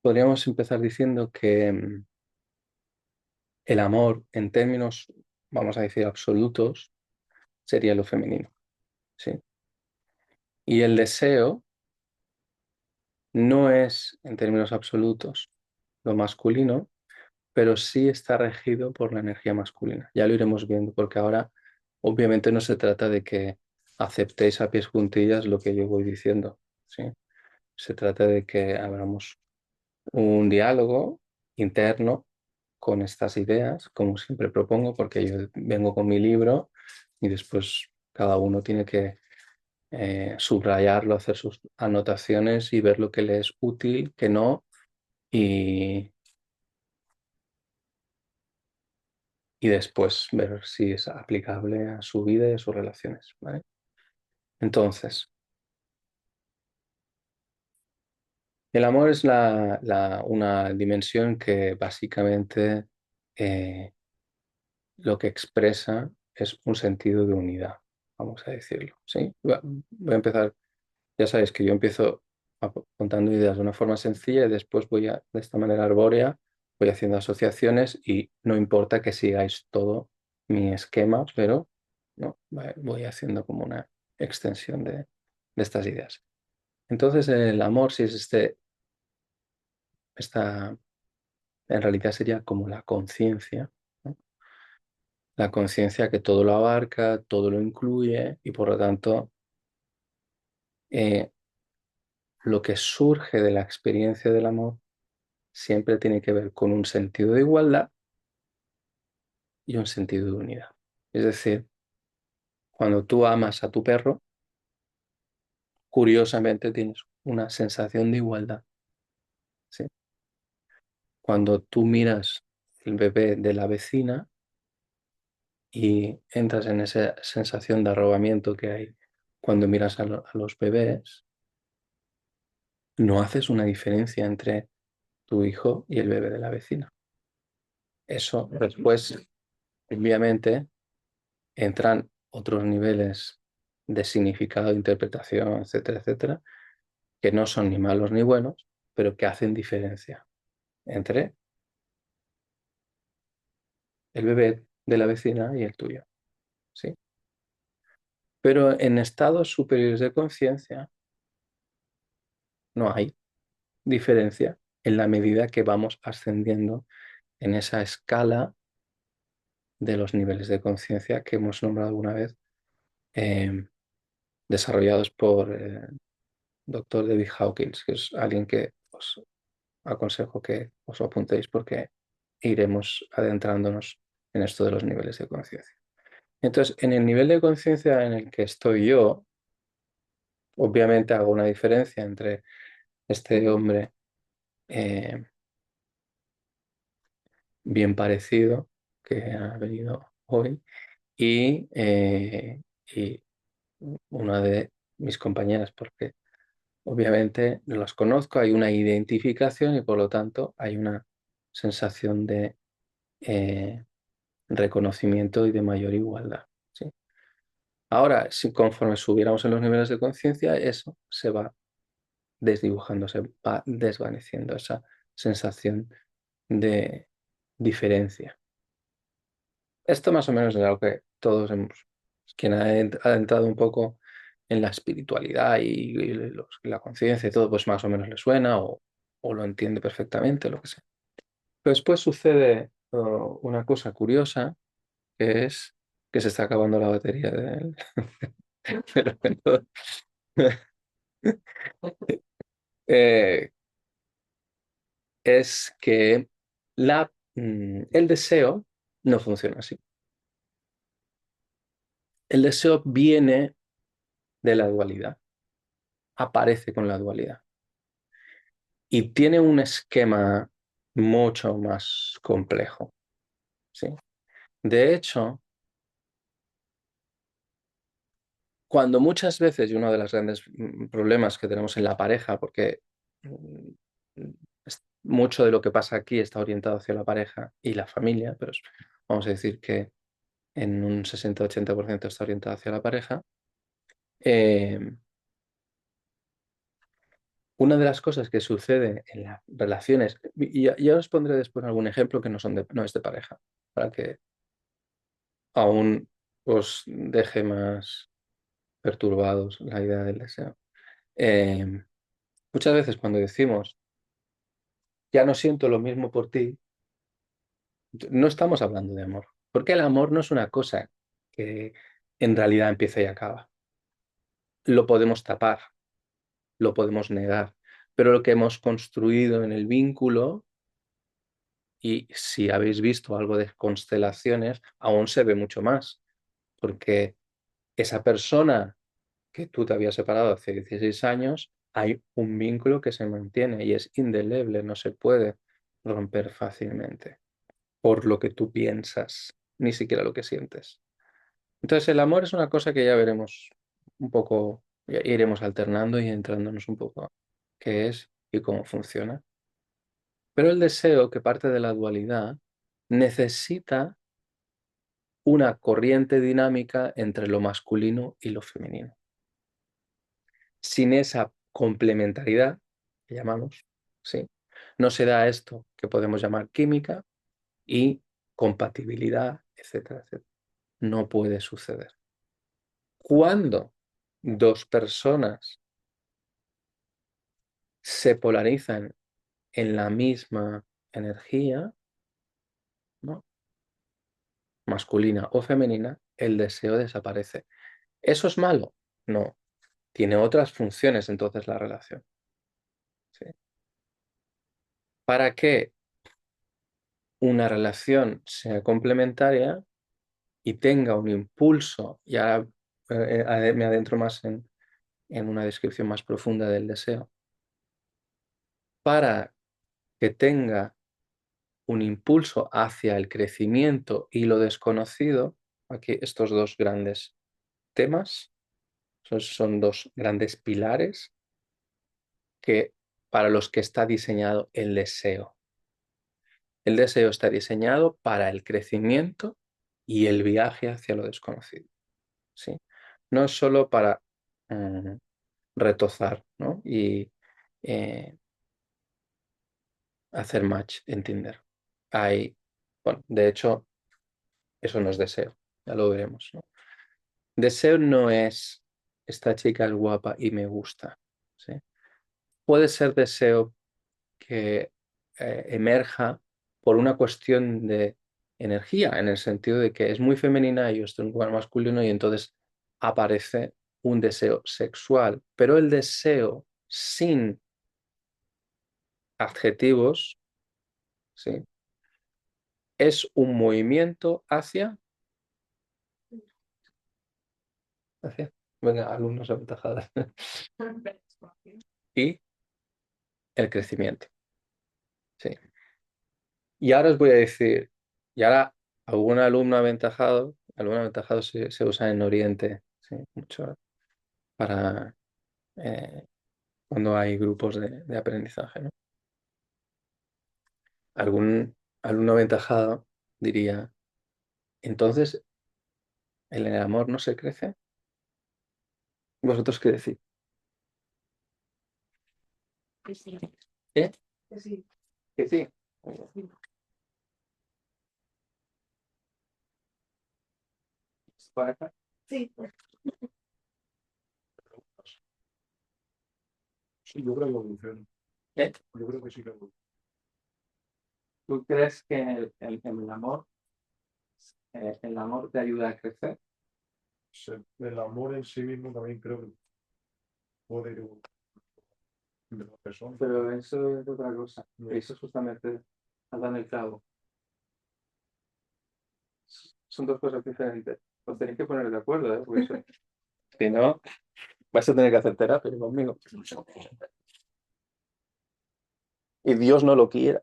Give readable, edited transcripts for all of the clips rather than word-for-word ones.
podríamos empezar diciendo que el amor, en términos, vamos a decir, absolutos, sería lo femenino, ¿sí? Y el deseo no es, en términos absolutos, lo masculino, pero sí está regido por la energía masculina. Ya lo iremos viendo, porque ahora obviamente no se trata de que aceptéis a pies juntillas lo que yo voy diciendo, ¿sí? Se trata de que abramos un diálogo interno con estas ideas, como siempre propongo, porque yo vengo con mi libro y después cada uno tiene que subrayarlo, hacer sus anotaciones y ver lo que le es útil, que no, y, y después ver si es aplicable a su vida y a sus relaciones, ¿vale? Entonces, el amor es una dimensión que básicamente lo que expresa es un sentido de unidad, vamos a decirlo, ¿sí? Voy a empezar, ya sabéis que yo empiezo contando ideas de una forma sencilla y después de esta manera arbórea, voy haciendo asociaciones y no importa que sigáis todo mi esquema, pero no, voy haciendo como una extensión de estas ideas. Entonces, el amor, si es en realidad sería como la conciencia, ¿no? La conciencia que todo lo abarca, todo lo incluye y por lo tanto eh, lo que surge de la experiencia del amor siempre tiene que ver con un sentido de igualdad y un sentido de unidad. Es decir, cuando tú amas a tu perro, curiosamente tienes una sensación de igualdad, ¿sí? Cuando tú miras el bebé de la vecina y entras en esa sensación de arrobamiento que hay cuando miras a los bebés, no haces una diferencia entre tu hijo y el bebé de la vecina. Eso después, obviamente, entran otros niveles de significado, de interpretación, etcétera, etcétera, que no son ni malos ni buenos, pero que hacen diferencia entre el bebé de la vecina y el tuyo, ¿sí? Pero en estados superiores de conciencia no hay diferencia en la medida que vamos ascendiendo en esa escala de los niveles de conciencia que hemos nombrado alguna vez, eh, desarrollados por Dr. David Hawkins, que es alguien que os aconsejo que os apuntéis porque iremos adentrándonos en esto de los niveles de conciencia. Entonces, en el nivel de conciencia en el que estoy yo, obviamente hago una diferencia entre este hombre eh, bien parecido que ha venido hoy y una de mis compañeras, porque obviamente los conozco, hay una identificación y por lo tanto hay una sensación de reconocimiento y de mayor igualdad, ¿sí? Ahora, si conforme subiéramos en los niveles de conciencia, eso se va desdibujando, se va desvaneciendo esa sensación de diferencia. Esto más o menos es algo que todos hemos, quien ha entrado un poco en la espiritualidad y la conciencia y todo, pues más o menos le suena o lo entiende perfectamente, lo que sea. Pero después sucede una cosa curiosa, que es que se está acabando la batería del... Pero bueno, eh, es que el deseo no funciona así. El deseo viene de la dualidad, aparece con la dualidad y tiene un esquema mucho más complejo, ¿sí? De hecho, cuando muchas veces, y uno de los grandes problemas que tenemos en la pareja, porque mm, mucho de lo que pasa aquí está orientado hacia la pareja y la familia, pero vamos a decir que en un 60-80% está orientado hacia la pareja. Eh, Una de las cosas que sucede en las relaciones, y ya os pondré después algún ejemplo que no es de pareja, para que aún os deje más perturbados la idea del deseo. Eh, Muchas veces cuando decimos, ya no siento lo mismo por ti, no estamos hablando de amor, porque el amor no es una cosa que en realidad empieza y acaba. Lo podemos tapar, lo podemos negar, pero lo que hemos construido en el vínculo, y si habéis visto algo de constelaciones, aún se ve mucho más, porque esa persona que tú te habías separado hace 16 años, hay un vínculo que se mantiene y es indeleble, no se puede romper fácilmente por lo que tú piensas, ni siquiera lo que sientes. Entonces el amor es una cosa que ya veremos un poco, ya iremos alternando y entrándonos un poco a qué es y cómo funciona. Pero el deseo, que parte de la dualidad, necesita una corriente dinámica entre lo masculino y lo femenino. Sin esa complementariedad, que llamamos, ¿sí? No se da esto que podemos llamar química y compatibilidad, etcétera, etcétera. No puede suceder. Cuando dos personas se polarizan en la misma energía, ¿no? Masculina o femenina, el deseo desaparece. ¿Eso es malo? No. Tiene otras funciones entonces la relación. ¿Sí? Para que una relación sea complementaria y tenga un impulso, y ahora me adentro más en una descripción más profunda del deseo, para que tenga un impulso hacia el crecimiento y lo desconocido, aquí estos dos grandes temas, son dos grandes pilares que, para los que está diseñado el deseo. El deseo está diseñado para el crecimiento y el viaje hacia lo desconocido. ¿Sí? No es solo para retozar, ¿no? Y eh, hacer match en Tinder. Bueno, de hecho, eso no es deseo, ya lo veremos, ¿no? Deseo no es esta chica es guapa y me gusta, ¿sí? Puede ser deseo que emerja por una cuestión de energía, en el sentido de que es muy femenina y yo estoy en un lugar masculino y entonces aparece un deseo sexual, pero el deseo sin adjetivos, ¿sí? Es un movimiento hacia, venga, alumnos aventajadas, y el crecimiento, ¿sí? Y ahora os voy a decir, y ahora algún aventajado se usa en Oriente, ¿sí? Mucho para cuando hay grupos de aprendizaje, ¿no? Algún alumno aventajado diría, entonces, ¿en el amor no se crece? ¿Vosotros qué decís? Que sí, ¿Eh? que sí. Que sí. ¿Para acá? Sí, Sí, yo creo que evoluciona. ¿Eh? Yo creo que sí que evoluciona. ¿Tú crees que el amor te ayuda a crecer? El amor en sí mismo también creo que puede ir de la persona. Pero eso es otra cosa. Bien. Eso es justamente dar el clavo. Son dos cosas diferentes. Os tenéis que poner de acuerdo, ¿eh? Porque si no, vais a tener que hacer terapia conmigo. Y Dios no lo quiera.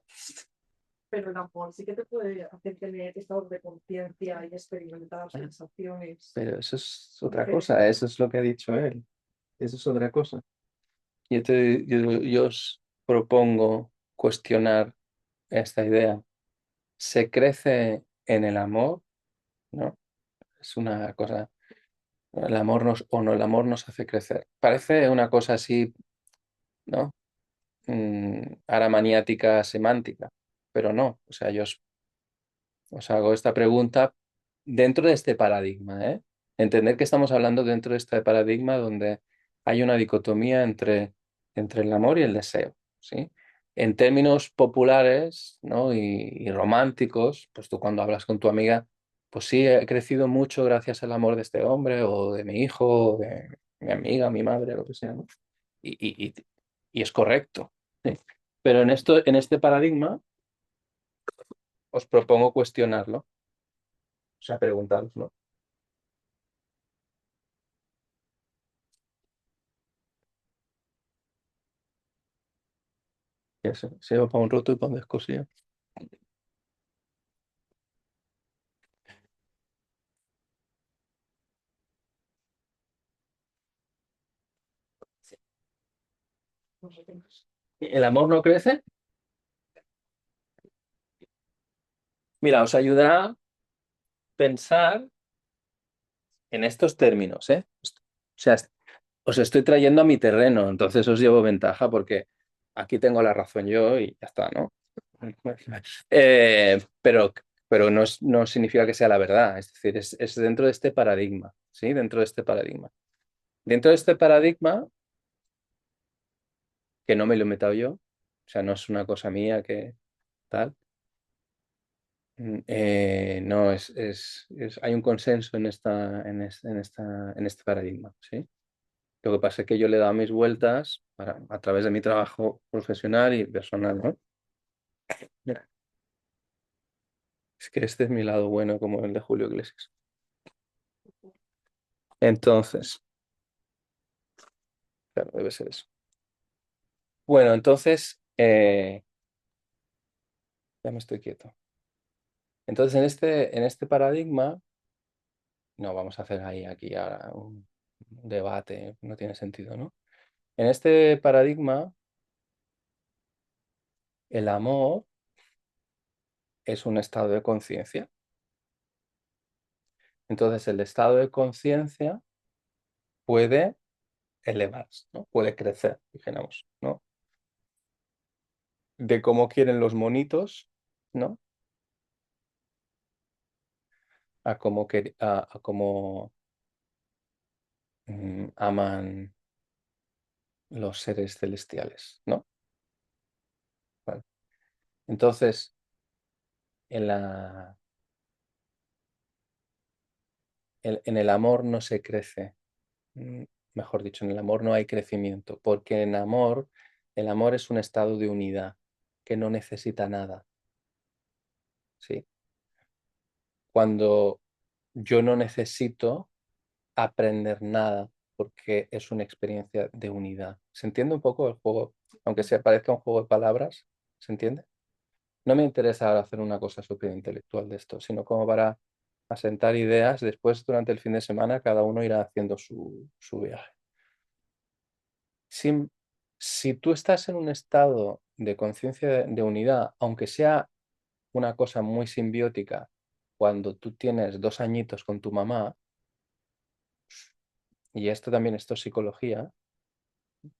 pero el amor sí que te puede hacer tener estados de conciencia y experimentar sensaciones. Pero eso es otra Ok. cosa. Eso es lo que ha dicho él. Eso es otra cosa. Yo os propongo cuestionar esta idea. ¿Se crece en el amor? ¿No? Es una cosa. El amor el amor nos hace crecer. Parece una cosa así, ¿no? ahora maniática semántica, pero no, o sea, yo os hago esta pregunta dentro de este paradigma, ¿eh? Entender que estamos hablando dentro de este paradigma donde hay una dicotomía entre el amor y el deseo, ¿sí? En términos populares, ¿no? y románticos, pues tú cuando hablas con tu amiga, pues sí, he crecido mucho gracias al amor de este hombre o de mi hijo, o de mi amiga, mi madre, lo que sea, ¿no? Y, y- y- y es correcto, ¿sí? Pero en este paradigma os propongo cuestionarlo, o sea, preguntaros, ¿no? Ya sé, se va para un roto y para un descosido. No sé qué más. ¿El amor no crece? Mira, os ayudará a pensar en estos términos, ¿eh? O sea, os estoy trayendo a mi terreno, entonces os llevo ventaja porque aquí tengo la razón yo y ya está, ¿no? Pero no significa que sea la verdad, es decir, es dentro de este paradigma, ¿sí? Dentro de este paradigma. Dentro de este paradigma, que no me lo he inventado yo, o sea, no es una cosa mía que tal. No, hay un consenso en este paradigma, ¿sí? Lo que pasa es que yo le he dado mis vueltas a través de mi trabajo profesional y personal, ¿no? Mira, es que este es mi lado bueno, como el de Julio Iglesias. Entonces, claro, debe ser eso. Bueno, entonces, ya me estoy quieto. Entonces, en este paradigma, no vamos a hacer aquí ahora un debate, no tiene sentido, ¿no? En este paradigma, el amor es un estado de conciencia. Entonces, el estado de conciencia puede elevarse, ¿no? Puede crecer, dijéramos, ¿no? De cómo quieren los monitos, ¿no? A cómo aman los seres celestiales, ¿no? Vale. Entonces, en en el amor no se crece, mm, mejor dicho, en el amor no hay crecimiento, porque el amor es un estado de unidad que no necesita nada, ¿sí? Cuando yo no necesito aprender nada porque es una experiencia de unidad. ¿Se entiende un poco el juego? Aunque se parezca un juego de palabras, ¿se entiende? No me interesa ahora hacer una cosa súper intelectual de esto, sino como para asentar ideas. Después, durante el fin de semana, cada uno irá haciendo su viaje. Si, si tú estás en un estado de conciencia de unidad, aunque sea una cosa muy simbiótica, cuando tú tienes 2 añitos con tu mamá, y esto es psicología,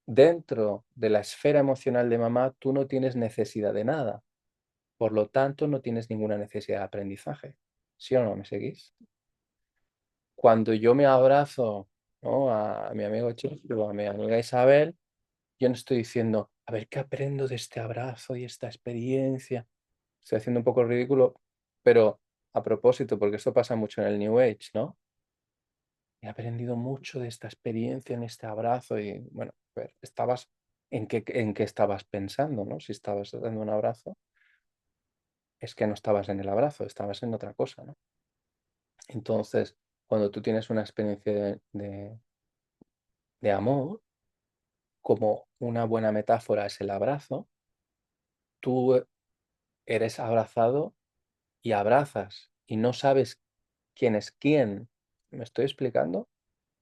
dentro de la esfera emocional de mamá, tú no tienes necesidad de nada. Por lo tanto, no tienes ninguna necesidad de aprendizaje. ¿Sí o no? ¿Me seguís? Cuando yo me abrazo, ¿no? a mi amigo Chef o a mi amiga Isabel, yo no estoy diciendo, a ver qué aprendo de este abrazo y esta experiencia. Estoy haciendo un poco el ridículo, pero a propósito, porque esto pasa mucho en el New Age, ¿no? He aprendido mucho de esta experiencia en este abrazo y, bueno, a ver, ¿en qué estabas pensando, ¿no? Si estabas dando un abrazo, es que no estabas en el abrazo, estabas en otra cosa, ¿no? Entonces, cuando tú tienes una experiencia de amor, como una buena metáfora es el abrazo, tú eres abrazado y abrazas y no sabes quién es quién. ¿Me estoy explicando?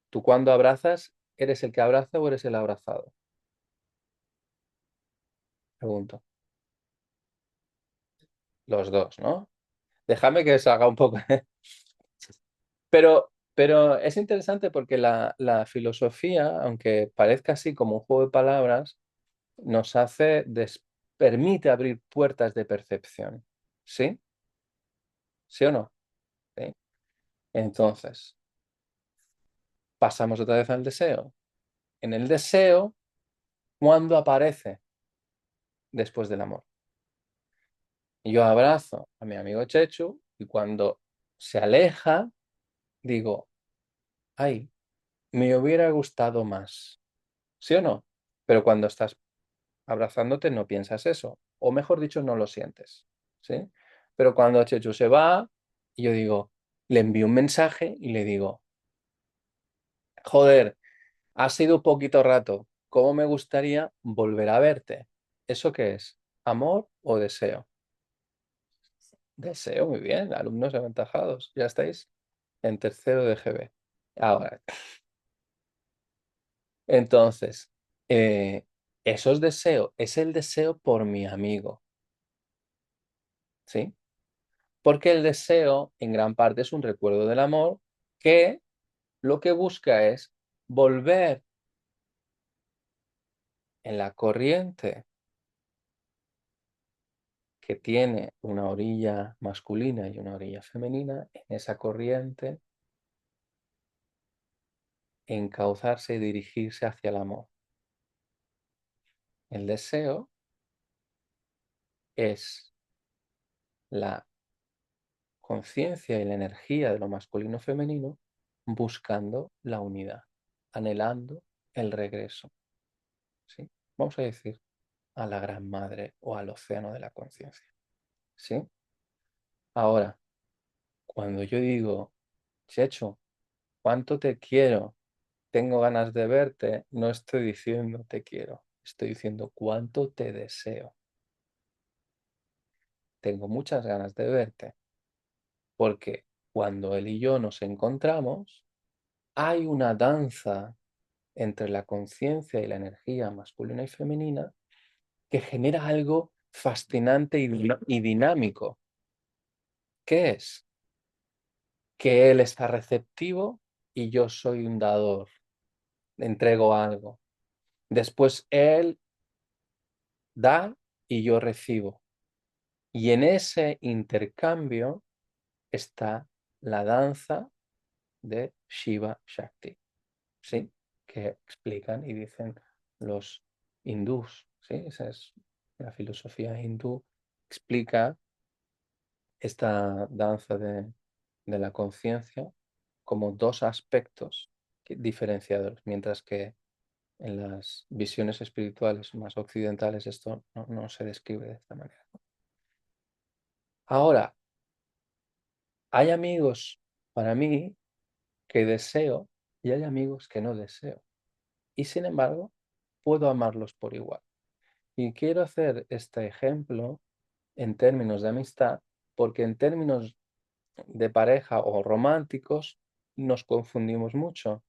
Tú cuando abrazas, ¿eres el que abraza o eres el abrazado? Pregunto. Los dos, ¿no? Déjame que os haga un poco. Pero es interesante porque la filosofía, aunque parezca así como un juego de palabras, permite abrir puertas de percepción. ¿Sí? ¿Sí o no? ¿Sí? Entonces, pasamos otra vez al deseo. En el deseo, ¿cuándo aparece después del amor? Yo abrazo a mi amigo Chechu y cuando se aleja, digo, ay, me hubiera gustado más. ¿Sí o no? Pero cuando estás abrazándote no piensas eso. O mejor dicho, no lo sientes. ¿Sí? Pero cuando Chechu se va, yo digo, le envío un mensaje y le digo, joder, ha sido poquito rato. ¿Cómo me gustaría volver a verte? ¿Eso qué es? ¿Amor o deseo? Deseo, muy bien, alumnos aventajados. Ya estáis en tercero de GB. Ahora, entonces, eso es deseo, es el deseo por mi amigo. ¿Sí? Porque el deseo, en gran parte, es un recuerdo del amor que lo que busca es volver en la corriente que tiene una orilla masculina y una orilla femenina, en esa corriente encauzarse y dirigirse hacia el amor. El deseo es la conciencia y la energía de lo masculino femenino buscando la unidad, anhelando el regreso. ¿Sí? Vamos a decir a la gran madre o al océano de la conciencia. ¿Sí? Ahora, cuando yo digo, Checho, ¿cuánto te quiero? Tengo ganas de verte, no estoy diciendo te quiero, estoy diciendo cuánto te deseo. Tengo muchas ganas de verte, porque cuando él y yo nos encontramos, hay una danza entre la conciencia y la energía masculina y femenina que genera algo fascinante y dinámico. ¿Qué es? Que él está receptivo y yo soy un dador, entrego algo. Después él da y yo recibo. Y en ese intercambio está la danza de Shiva Shakti, ¿sí? Que explican y dicen los hindús, ¿sí? Esa es la filosofía hindú, explica esta danza de la conciencia como dos aspectos diferenciadores, mientras que en las visiones espirituales más occidentales esto no se describe de esta manera. Ahora, hay amigos para mí que deseo y hay amigos que no deseo. Y sin embargo, puedo amarlos por igual. Y quiero hacer este ejemplo en términos de amistad, porque en términos de pareja o románticos nos confundimos mucho,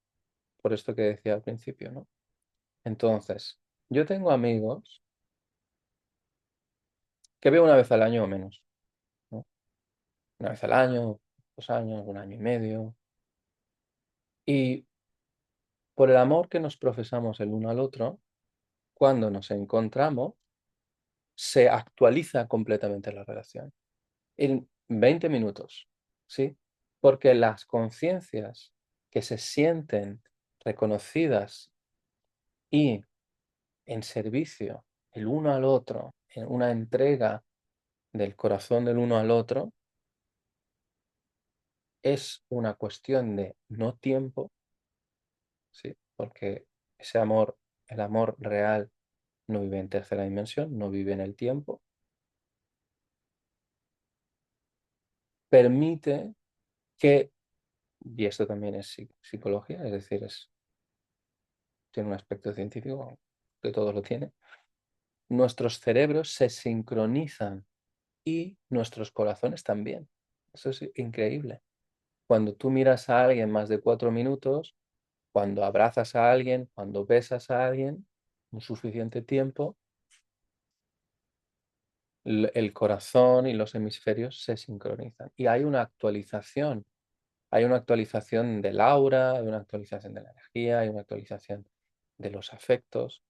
por esto que decía al principio, ¿no? Entonces, yo tengo amigos que veo una vez al año o menos, ¿no? Una vez al año, 2 años, 1 año y medio. Y por el amor que nos profesamos el uno al otro, cuando nos encontramos, se actualiza completamente la relación. En 20 minutos, ¿sí? Porque las conciencias que se sienten reconocidas y en servicio el uno al otro, en una entrega del corazón del uno al otro, es una cuestión de no tiempo, ¿sí? Porque ese amor, el amor real, no vive en tercera dimensión, no vive en el tiempo. Permite que, y esto también es psicología, es decir, tiene un aspecto científico, que todo lo tiene, nuestros cerebros se sincronizan y nuestros corazones también. Eso es increíble. Cuando tú miras a alguien más de 4 minutos, cuando abrazas a alguien, cuando besas a alguien, un suficiente tiempo, el corazón y los hemisferios se sincronizan. Y hay una actualización del aura, hay una actualización de la energía, hay una actualización de los afectos.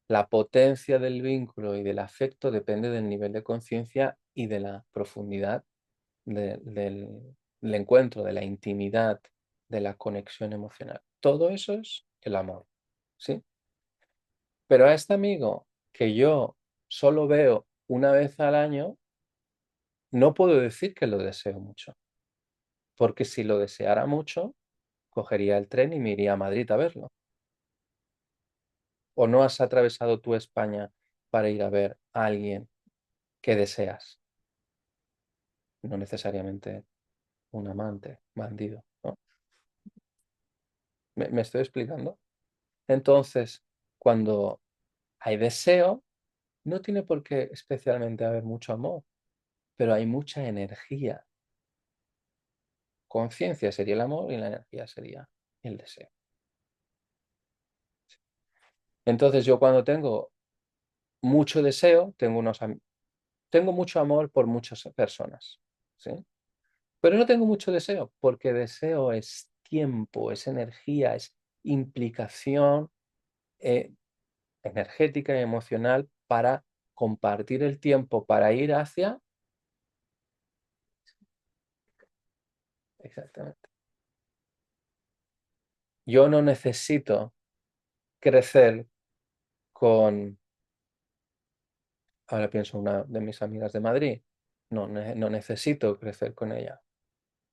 La potencia del vínculo y del afecto depende del nivel de conciencia y de la profundidad del encuentro, de la intimidad, de la conexión emocional. Todo eso es el amor, ¿sí? Pero a este amigo que yo solo veo una vez al año, no puedo decir que lo deseo mucho, porque si lo deseara mucho, cogería el tren y me iría a Madrid a verlo. ¿O no has atravesado tú España para ir a ver a alguien que deseas? No necesariamente un amante, bandido, ¿no? ¿Me estoy explicando? Entonces, cuando hay deseo, no tiene por qué especialmente haber mucho amor, pero hay mucha energía. Conciencia sería el amor y la energía sería el deseo. Entonces, yo cuando tengo mucho deseo, tengo mucho amor por muchas personas, ¿sí? Pero no tengo mucho deseo, porque deseo es tiempo, es energía, es implicación eh, energética y emocional para compartir el tiempo, para ir hacia... Exactamente. Yo no necesito crecer con... Ahora pienso una de mis amigas de Madrid. No necesito crecer con ella.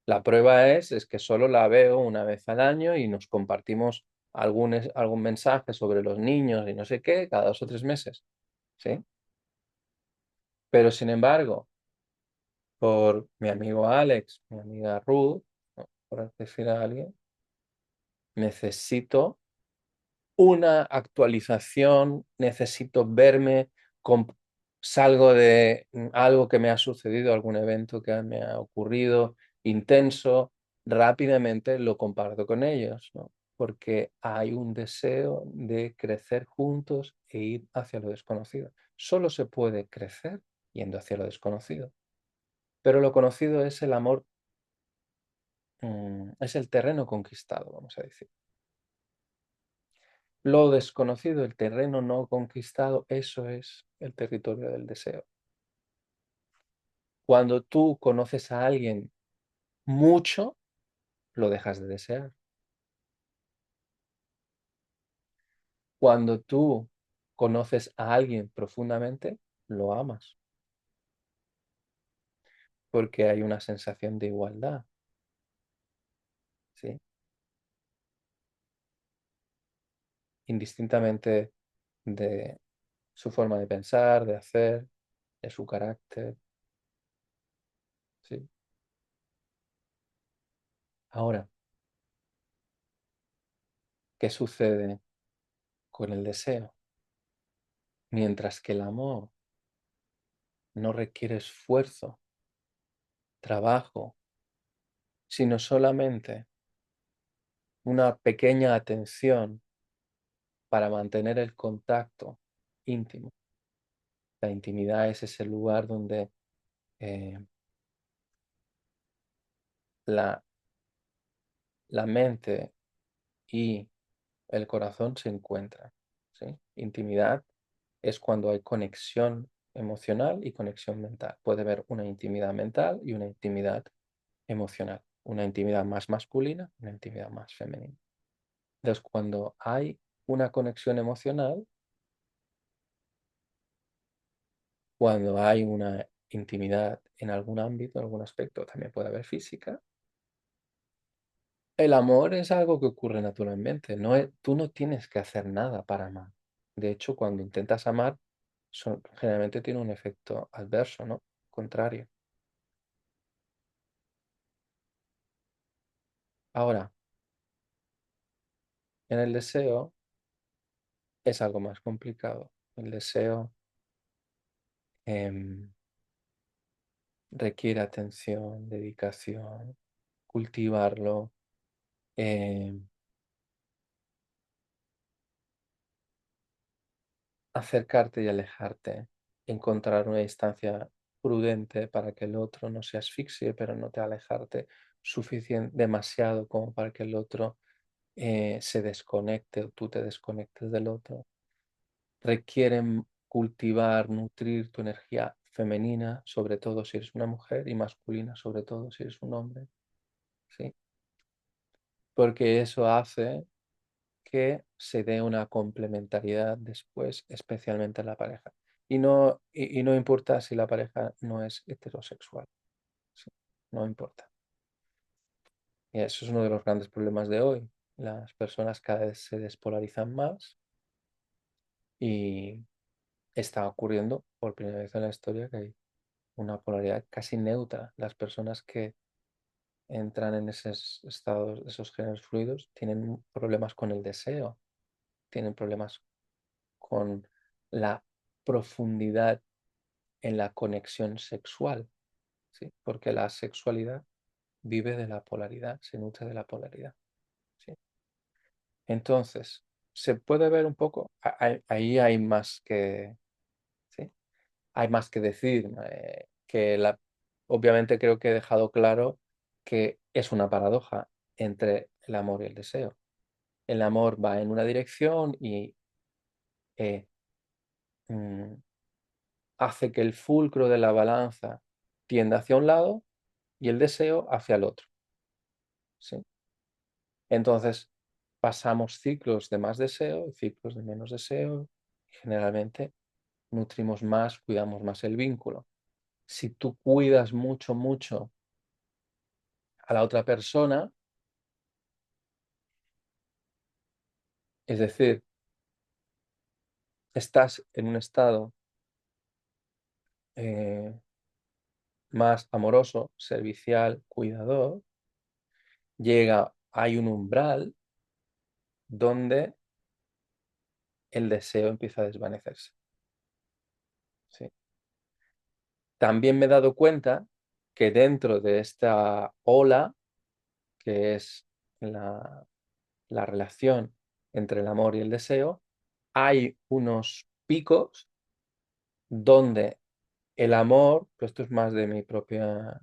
La prueba es que solo la veo una vez al año y nos compartimos algún mensaje sobre los niños y no sé qué, cada 2 o 3 meses, ¿sí? Pero sin embargo, por mi amigo Alex, mi amiga Ruth, ¿no? Por decir a alguien, necesito una actualización, necesito verme, salgo de algo que me ha sucedido, algún evento que me ha ocurrido intenso, rápidamente lo comparto con ellos, ¿no? Porque hay un deseo de crecer juntos e ir hacia lo desconocido. Solo se puede crecer yendo hacia lo desconocido, pero lo conocido es el amor, es el terreno conquistado, vamos a decir. Lo desconocido, el terreno no conquistado, eso es el territorio del deseo. Cuando tú conoces a alguien mucho, lo dejas de desear. Cuando tú conoces a alguien profundamente, lo amas, porque hay una sensación de igualdad, ¿sí? Indistintamente de su forma de pensar, de hacer, de su carácter, ¿sí? Ahora, ¿qué sucede con el deseo? Mientras que el amor no requiere esfuerzo, trabajo, sino solamente una pequeña atención para mantener el contacto íntimo. La intimidad es ese lugar donde eh, la, la mente y el corazón se encuentran, ¿sí? Intimidad es cuando hay conexión emocional y conexión mental. Puede haber una intimidad mental y una intimidad emocional. Una intimidad más masculina, una intimidad más femenina. Entonces, cuando hay una conexión emocional, cuando hay una intimidad en algún ámbito, en algún aspecto, también puede haber física. El amor es algo que ocurre naturalmente. Tú no tienes que hacer nada para amar. De hecho, cuando intentas amar, generalmente tiene un efecto adverso, ¿no? Contrario. Ahora, en el deseo es algo más complicado. El deseo em, requiere atención, dedicación, cultivarlo, em, acercarte y alejarte, encontrar una distancia prudente para que el otro no se asfixie, pero no te alejarte demasiado como para que el otro se desconecte o tú te desconectes del otro. requieren cultivar, nutrir tu energía femenina, sobre todo si eres una mujer, y masculina, sobre todo si eres un hombre, ¿sí? Porque eso hace que se dé una complementariedad después, especialmente en la pareja. Y no importa si la pareja no es heterosexual, ¿sí? No importa. Y eso es uno de los grandes problemas de hoy. Las personas cada vez se despolarizan más y está ocurriendo por primera vez en la historia que hay una polaridad casi neutra. Las personas que entran en esos estados, esos géneros fluidos, tienen problemas con el deseo, tienen problemas con la profundidad en la conexión sexual, ¿sí? Porque la sexualidad vive de la polaridad, se nutre de la polaridad, ¿sí? Entonces, se puede ver un poco, ahí hay más que, ¿sí? Hay más que decir, obviamente creo que he dejado claro que es una paradoja entre el amor y el deseo. El amor va en una dirección y eh, mm, hace que el fulcro de la balanza tienda hacia un lado y el deseo hacia el otro, ¿sí? Entonces, pasamos ciclos de más deseo y ciclos de menos deseo y generalmente nutrimos más, cuidamos más el vínculo. Si tú cuidas mucho, mucho a la otra persona, es decir, estás en un estado más amoroso, servicial, cuidador, hay un umbral donde el deseo empieza a desvanecerse, ¿sí? También me he dado cuenta que dentro de esta ola, que es la relación entre el amor y el deseo, hay unos picos donde el amor, pues esto es más de mi propia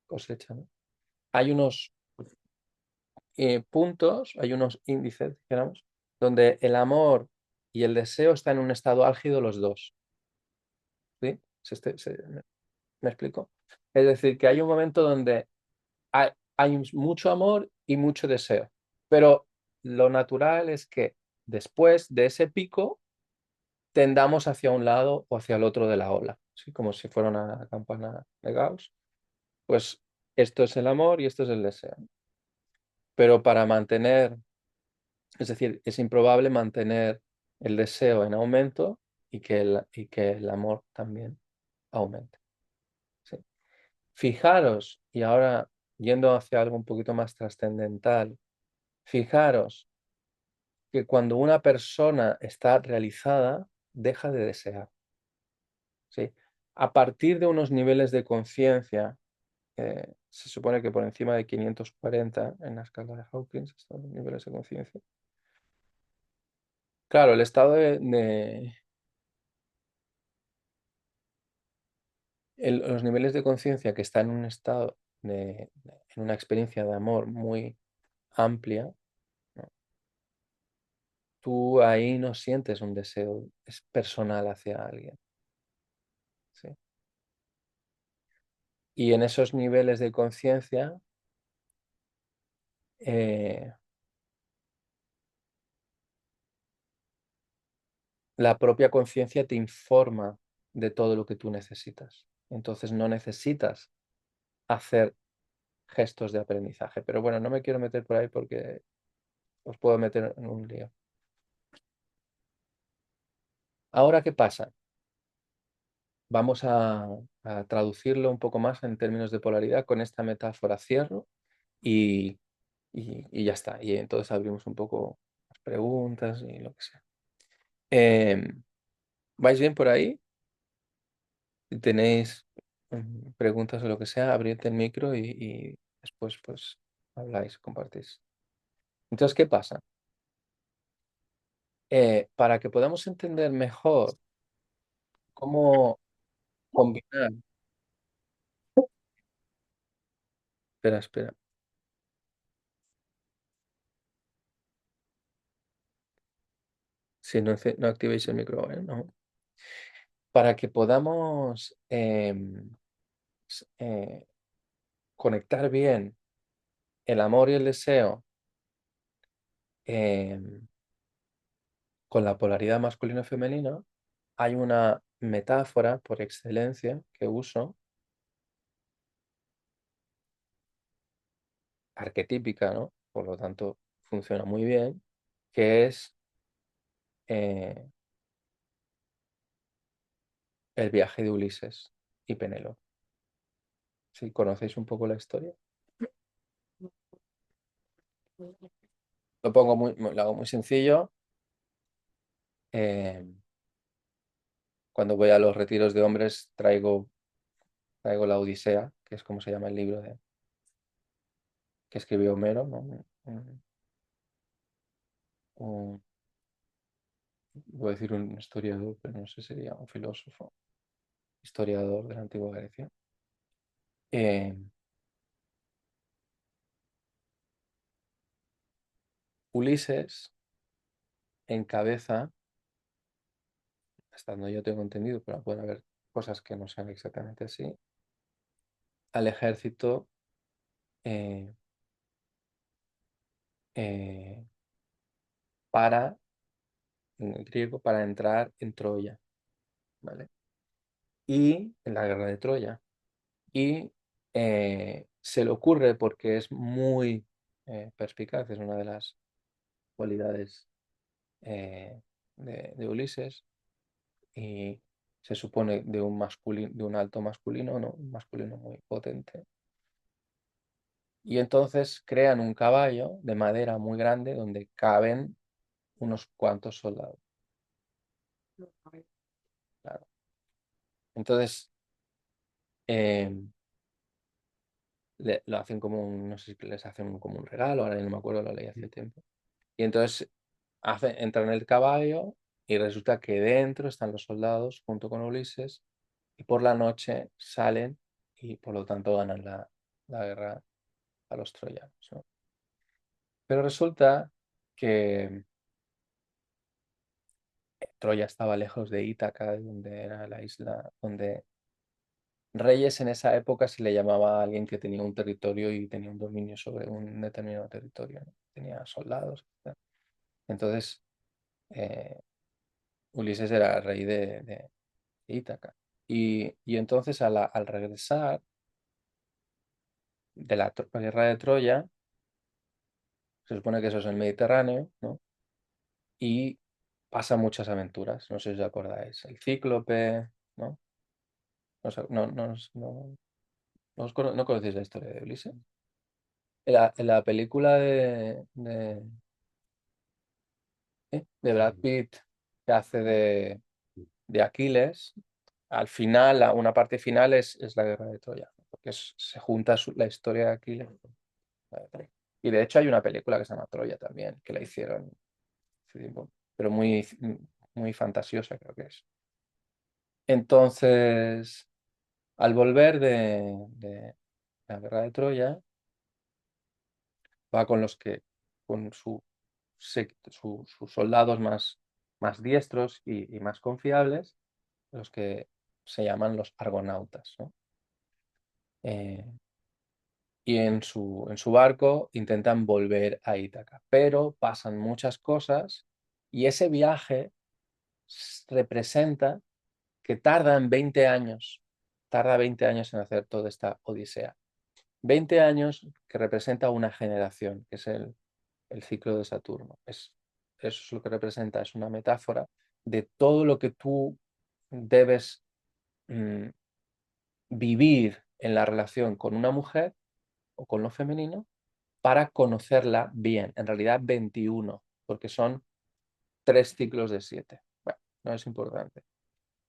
cosecha, ¿no? Hay unos puntos, hay unos índices, digamos, donde el amor y el deseo están en un estado álgido los dos, ¿sí? ¿Me explico? Es decir, que hay un momento donde hay mucho amor y mucho deseo, pero lo natural es que después de ese pico tendamos hacia un lado o hacia el otro de la ola, ¿sí? Como si fuera una campana de Gauss. Pues esto es el amor y esto es el deseo. Pero para mantener, es decir, es improbable mantener el deseo en aumento y que el amor también aumente, ¿sí? Fijaros, y ahora yendo hacia algo un poquito más trascendental, fijaros que cuando una persona está realizada, deja de desear, ¿sí? A partir de unos niveles de conciencia, se supone que por encima de 540 en la escala de Hawkins están los niveles de conciencia. Claro, el estado los niveles de conciencia que están en un estado en una experiencia de amor muy amplia, ¿no? Tú ahí no sientes un deseo personal hacia alguien, ¿sí? Y en esos niveles de conciencia, eh, la propia conciencia te informa de todo lo que tú necesitas. Entonces no necesitas hacer gestos de aprendizaje. Pero bueno, no me quiero meter por ahí porque os puedo meter en un lío. Ahora, ¿qué pasa? Vamos a traducirlo un poco más en términos de polaridad. Con esta metáfora cierro y, y ya está. Y entonces abrimos un poco las preguntas y lo que sea. ¿Vais bien por ahí? Si tenéis preguntas o lo que sea, abrid el micro y después pues habláis, compartís. Entonces, ¿qué pasa? Para que podamos entender mejor cómo combinar. Espera, espera. Si no activéis el micro, ¿no? Para que podamos conectar bien el amor y el deseo con la polaridad masculino y femenino, hay una metáfora por excelencia que uso, arquetípica, ¿no? Por lo tanto, funciona muy bien, que es eh, el viaje de Ulises y Penélope. Si conocéis un poco la historia. Lo hago muy sencillo. Eh, cuando voy a los retiros de hombres traigo la Odisea, que es como se llama el libro que escribió Homero, ¿no? Voy a decir un historiador, pero no sé si sería un filósofo, historiador de la antigua Grecia. Eh, Ulises encabeza, hasta donde yo tengo entendido, pero puede haber cosas que no sean exactamente así, al ejército eh, eh, para, en griego, para entrar en Troya, ¿vale? Y en la guerra de Troya. Y se le ocurre, porque es muy perspicaz, es una de las cualidades de Ulises, y se supone de un alto masculino, ¿no? Un masculino muy potente. Y entonces crean un caballo de madera muy grande donde caben unos cuantos soldados. Claro. Entonces eh, lo hacen como no sé si les hacen como un regalo, ahora no me acuerdo, lo leí hace tiempo. Y entonces entran en el caballo y resulta que dentro están los soldados junto con Ulises y por la noche salen y por lo tanto ganan la guerra a los troyanos, ¿no? Pero resulta que Troya estaba lejos de Ítaca, donde era la isla, donde reyes en esa época se le llamaba a alguien que tenía un territorio y tenía un dominio sobre un determinado territorio, ¿no? Tenía soldados, etc. Entonces, eh, Ulises era rey de Ítaca. Y entonces al regresar de la guerra de Troya, se supone que eso es en el Mediterráneo, ¿no? Y pasa muchas aventuras, no sé si os acordáis. El Cíclope, ¿no? No conocéis la historia de Ulises. En la película de Brad Pitt, que hace de Aquiles, al final, una parte final es la guerra de Troya, ¿no? Porque se junta la historia de Aquiles. Y de hecho hay una película que se llama Troya también, que la hicieron hace tiempo, pero muy fantasiosa creo que es. Entonces, al volver de la guerra de Troya, va con sus soldados más diestros y más confiables, los que se llaman los argonautas, ¿no? Eh, y en su barco intentan volver a Ítaca, pero pasan muchas cosas y ese viaje representa que tarda 20 años en hacer toda esta odisea. 20 años que representa una generación, que es el ciclo de Saturno. Eso es lo que representa, es una metáfora de todo lo que tú debes mm, vivir en la relación con una mujer o con lo femenino para conocerla bien. En realidad 21, porque son 3 ciclos de 7. Bueno, no es importante.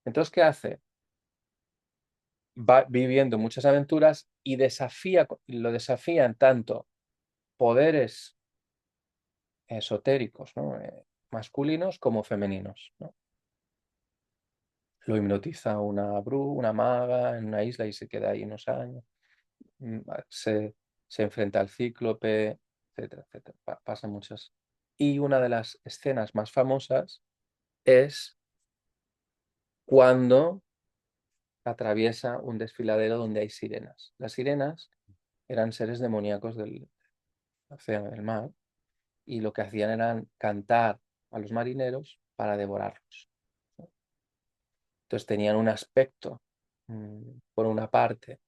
Entonces, ¿qué hace? Va viviendo muchas aventuras y lo desafían tanto poderes esotéricos, ¿no? Masculinos como femeninos, ¿no? Lo hipnotiza una maga en una isla y se queda ahí unos años. Se enfrenta al cíclope, etcétera, etcétera. Pasan muchas. Y una de las escenas más famosas es cuando atraviesa un desfiladero donde hay sirenas. Las sirenas eran seres demoníacos del océano, del mar, y lo que hacían era cantar a los marineros para devorarlos. Entonces tenían un aspecto, por una parte,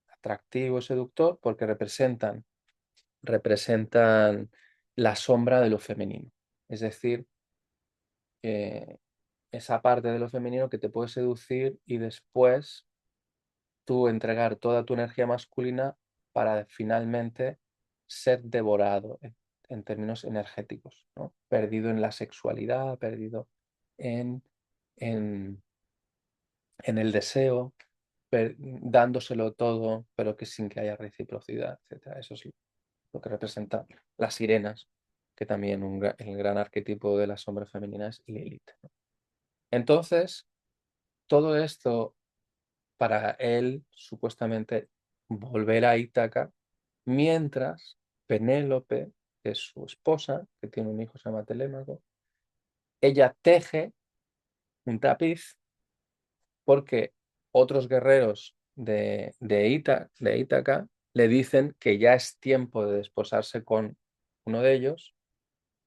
atractivo, seductor, porque representan la sombra de lo femenino. Es decir, esa parte de lo femenino que te puede seducir y después tú entregar toda tu energía masculina para finalmente ser devorado en términos energéticos, ¿no? Perdido en la sexualidad, perdido en, en, en el deseo, dándoselo todo, pero que sin que haya reciprocidad, etc. Eso es lo que representan las sirenas, que también el gran arquetipo de la sombra femenina es Lilith, ¿no? Entonces, todo esto para él, supuestamente, volver a Ítaca, mientras Penélope, que es su esposa, que tiene un hijo, se llama Telémaco, ella teje un tapiz porque otros guerreros de Ítaca le dicen que ya es tiempo de desposarse con uno de ellos,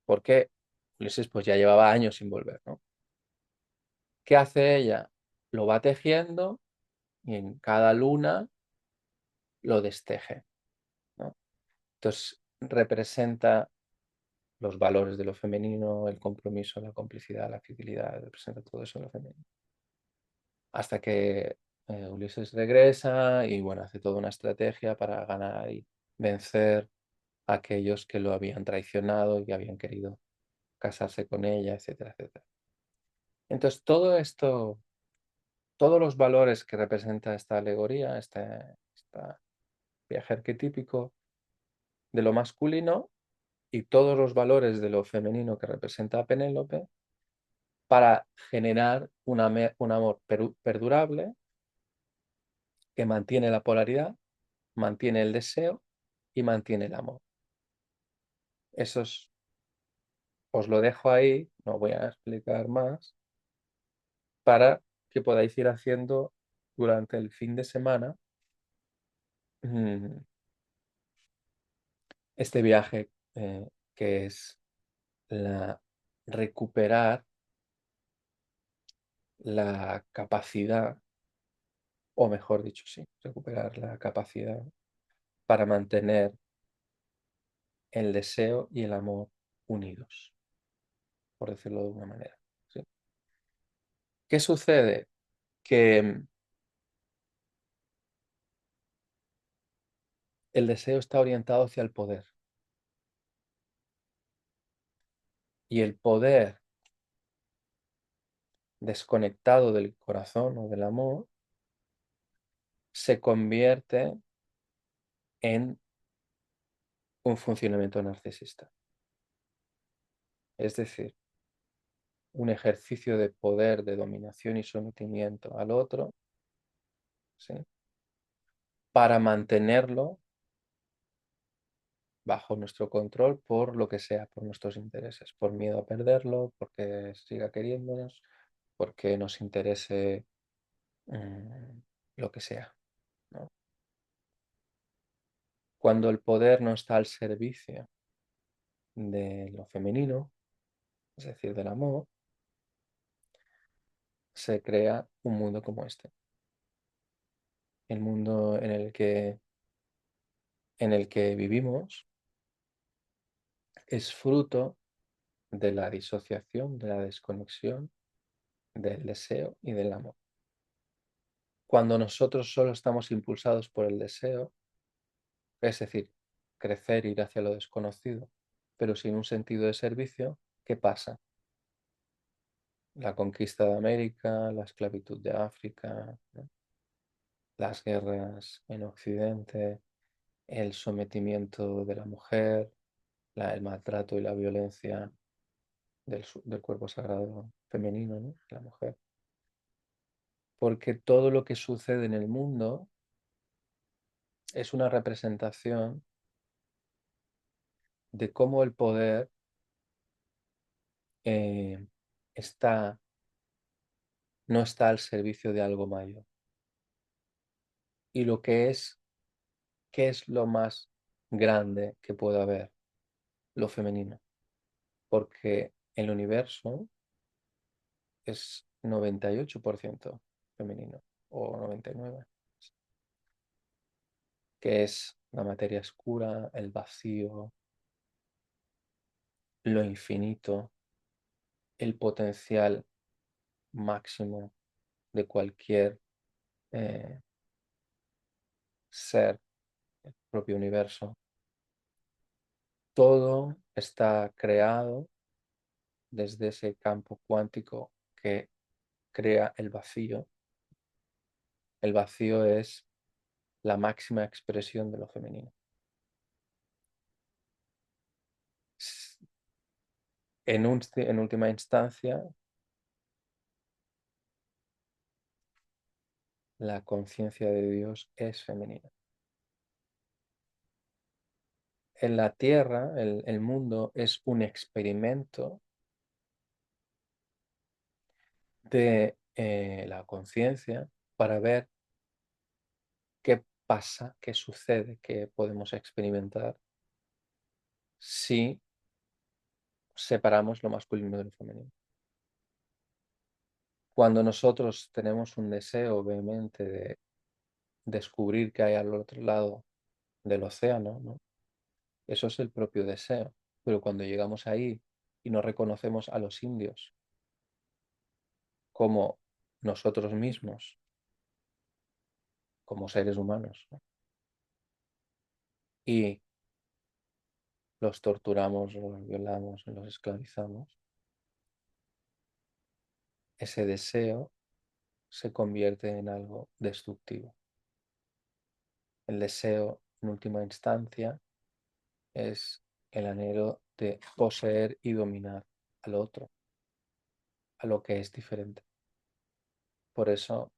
porque Ulises pues ya llevaba años sin volver, ¿no? ¿Qué hace ella? Lo va tejiendo y en cada luna lo desteje, ¿no? Entonces representa los valores de lo femenino, el compromiso, la complicidad, la fidelidad, representa todo eso en lo femenino. Hasta que Ulises regresa y bueno, hace toda una estrategia para ganar y vencer a aquellos que lo habían traicionado y que habían querido casarse con ella, etcétera, etcétera. Entonces todo esto, todos los valores que representa esta alegoría, este viaje arquetípico de lo masculino y todos los valores de lo femenino que representa a Penélope, para generar un amor perdurable que mantiene la polaridad, mantiene el deseo y mantiene el amor. Eso os lo dejo ahí, no voy a explicar más, para que podáis ir haciendo durante el fin de semana este viaje, que es recuperar la capacidad, o mejor dicho, sí, recuperar la capacidad para mantener el deseo y el amor unidos, por decirlo de una manera, ¿sí? ¿Qué sucede? Que el deseo está orientado hacia el poder. Y el poder desconectado del corazón o del amor se convierte en un funcionamiento narcisista. Es decir, un ejercicio de poder, de dominación y sometimiento al otro, ¿sí? Para mantenerlo bajo nuestro control por lo que sea, por nuestros intereses, por miedo a perderlo, porque siga queriéndonos, porque nos interese lo que sea, ¿no? Cuando el poder no está al servicio de lo femenino, es decir, del amor, se crea un mundo como este. El mundo en el que vivimos es fruto de la disociación, de la desconexión, del deseo y del amor. Cuando nosotros solo estamos impulsados por el deseo, es decir, crecer, ir hacia lo desconocido, pero sin un sentido de servicio, ¿qué pasa? La conquista de América, la esclavitud de África, ¿no? Las guerras en Occidente, el sometimiento de la mujer, el maltrato y la violencia del cuerpo sagrado femenino, ¿no? La mujer. Porque todo lo que sucede en el mundo es una representación de cómo el poder eh, está, no está al servicio de algo mayor. Y lo que es, ¿qué es lo más grande que puede haber? Lo femenino. Porque el universo es 98% femenino o 99%, que es la materia oscura, el vacío, lo infinito, el potencial máximo de cualquier eh, ser, el propio universo. Todo está creado desde ese campo cuántico que crea el vacío. El vacío es la máxima expresión de lo femenino. En última instancia, la conciencia de Dios es femenina. En la Tierra, el mundo es un experimento de la conciencia para ver qué pasa, qué sucede, qué podemos experimentar si separamos lo masculino de lo femenino. Cuando nosotros tenemos un deseo vehemente de descubrir qué hay al otro lado del océano, ¿no? Eso es el propio deseo. Pero cuando llegamos ahí y no reconocemos a los indios como nosotros mismos, como seres humanos, ¿no? Y los torturamos, los violamos, los esclavizamos, ese deseo se convierte en algo destructivo. El deseo, en última instancia, es el anhelo de poseer y dominar al otro, a lo que es diferente. Por eso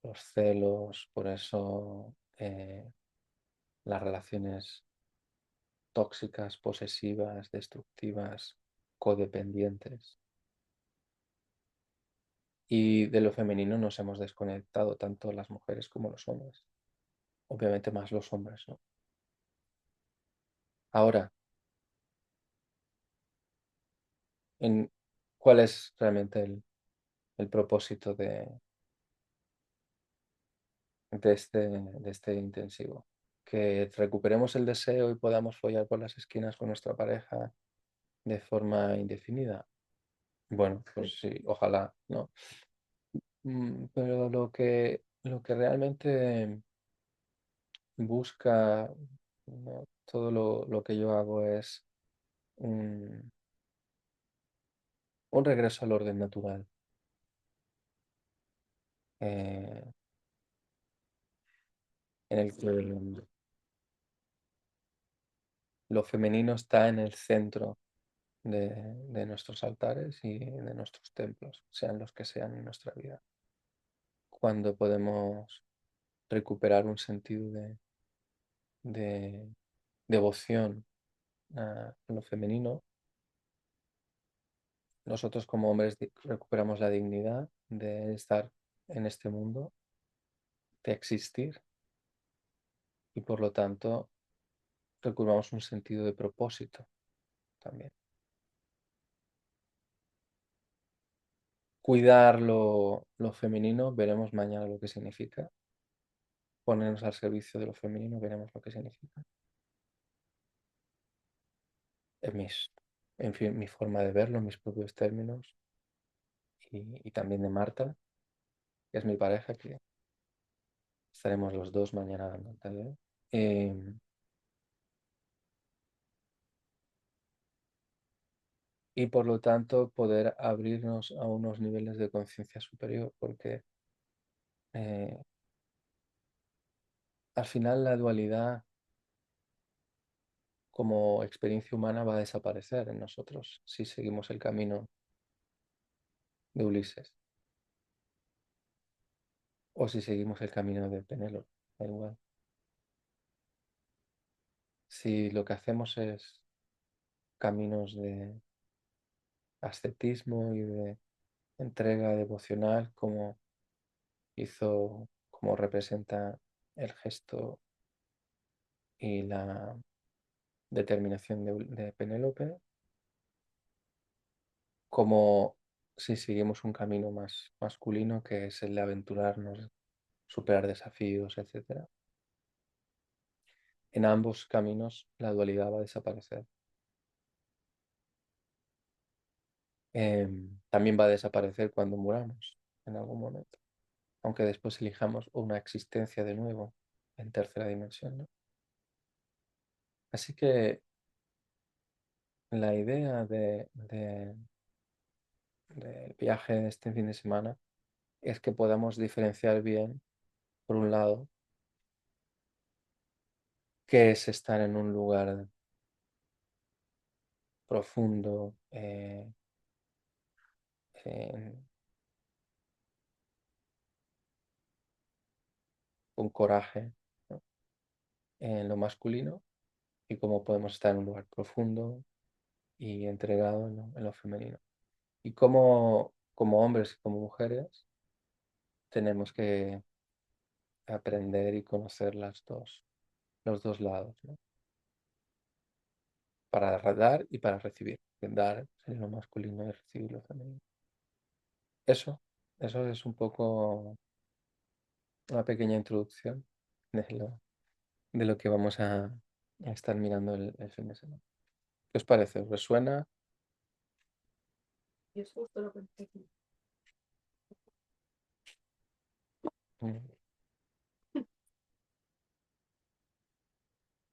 los celos, por eso las relaciones tóxicas, posesivas, destructivas, codependientes. Y de lo femenino nos hemos desconectado tanto las mujeres como los hombres. Obviamente más los hombres, ¿no? Ahora, ¿cuál es realmente el propósito de este intensivo? Que recuperemos el deseo y podamos follar por las esquinas con nuestra pareja de forma indefinida. Bueno, pues sí, ojalá, ¿no? Pero lo que realmente busca, ¿no? Todo lo que yo hago es un, un regreso al orden natural. eh, en el que lo femenino está en el centro de nuestros altares y de nuestros templos, sean los que sean en nuestra vida. Cuando podemos recuperar un sentido de devoción a lo femenino, nosotros como hombres recuperamos la dignidad de estar en este mundo, de existir, y por lo tanto recuperamos un sentido de propósito también. Cuidar lo femenino, veremos mañana lo que significa. Ponernos al servicio de lo femenino, veremos lo que significa. En en fin, mi forma de verlo, en mis propios términos, y también de Marta, que es mi pareja, que estaremos los dos mañana dando el taller. Y por lo tanto poder abrirnos a unos niveles de conciencia superior, porque eh, al final la dualidad como experiencia humana va a desaparecer en nosotros si seguimos el camino de Ulises o si seguimos el camino de Penélope, da igual. Si lo que hacemos es caminos ascetismo y de entrega devocional, como representa el gesto y la determinación de Penélope, como si seguimos un camino más masculino, que es el de aventurarnos, superar desafíos, etc. En ambos caminos la dualidad va a desaparecer. También va a desaparecer cuando muramos en algún momento, aunque después elijamos una existencia de nuevo en tercera dimensión, ¿no? Así que la idea del viaje de este fin de semana es que podamos diferenciar bien, por un lado, qué es estar en un lugar profundo, en- con coraje, ¿no?, en lo masculino, y cómo podemos estar en un lugar profundo y entregado en lo femenino. Y cómo, como hombres y como mujeres, tenemos que aprender y conocer los dos lados, ¿no?, para dar y para recibir. Dar sería lo masculino y recibir lo femenino. Eso, eso es un poco una pequeña introducción de lo que vamos a estar mirando el fin de semana. ¿Qué os parece? ¿Os resuena? Y es justo lo que necesito. Mm.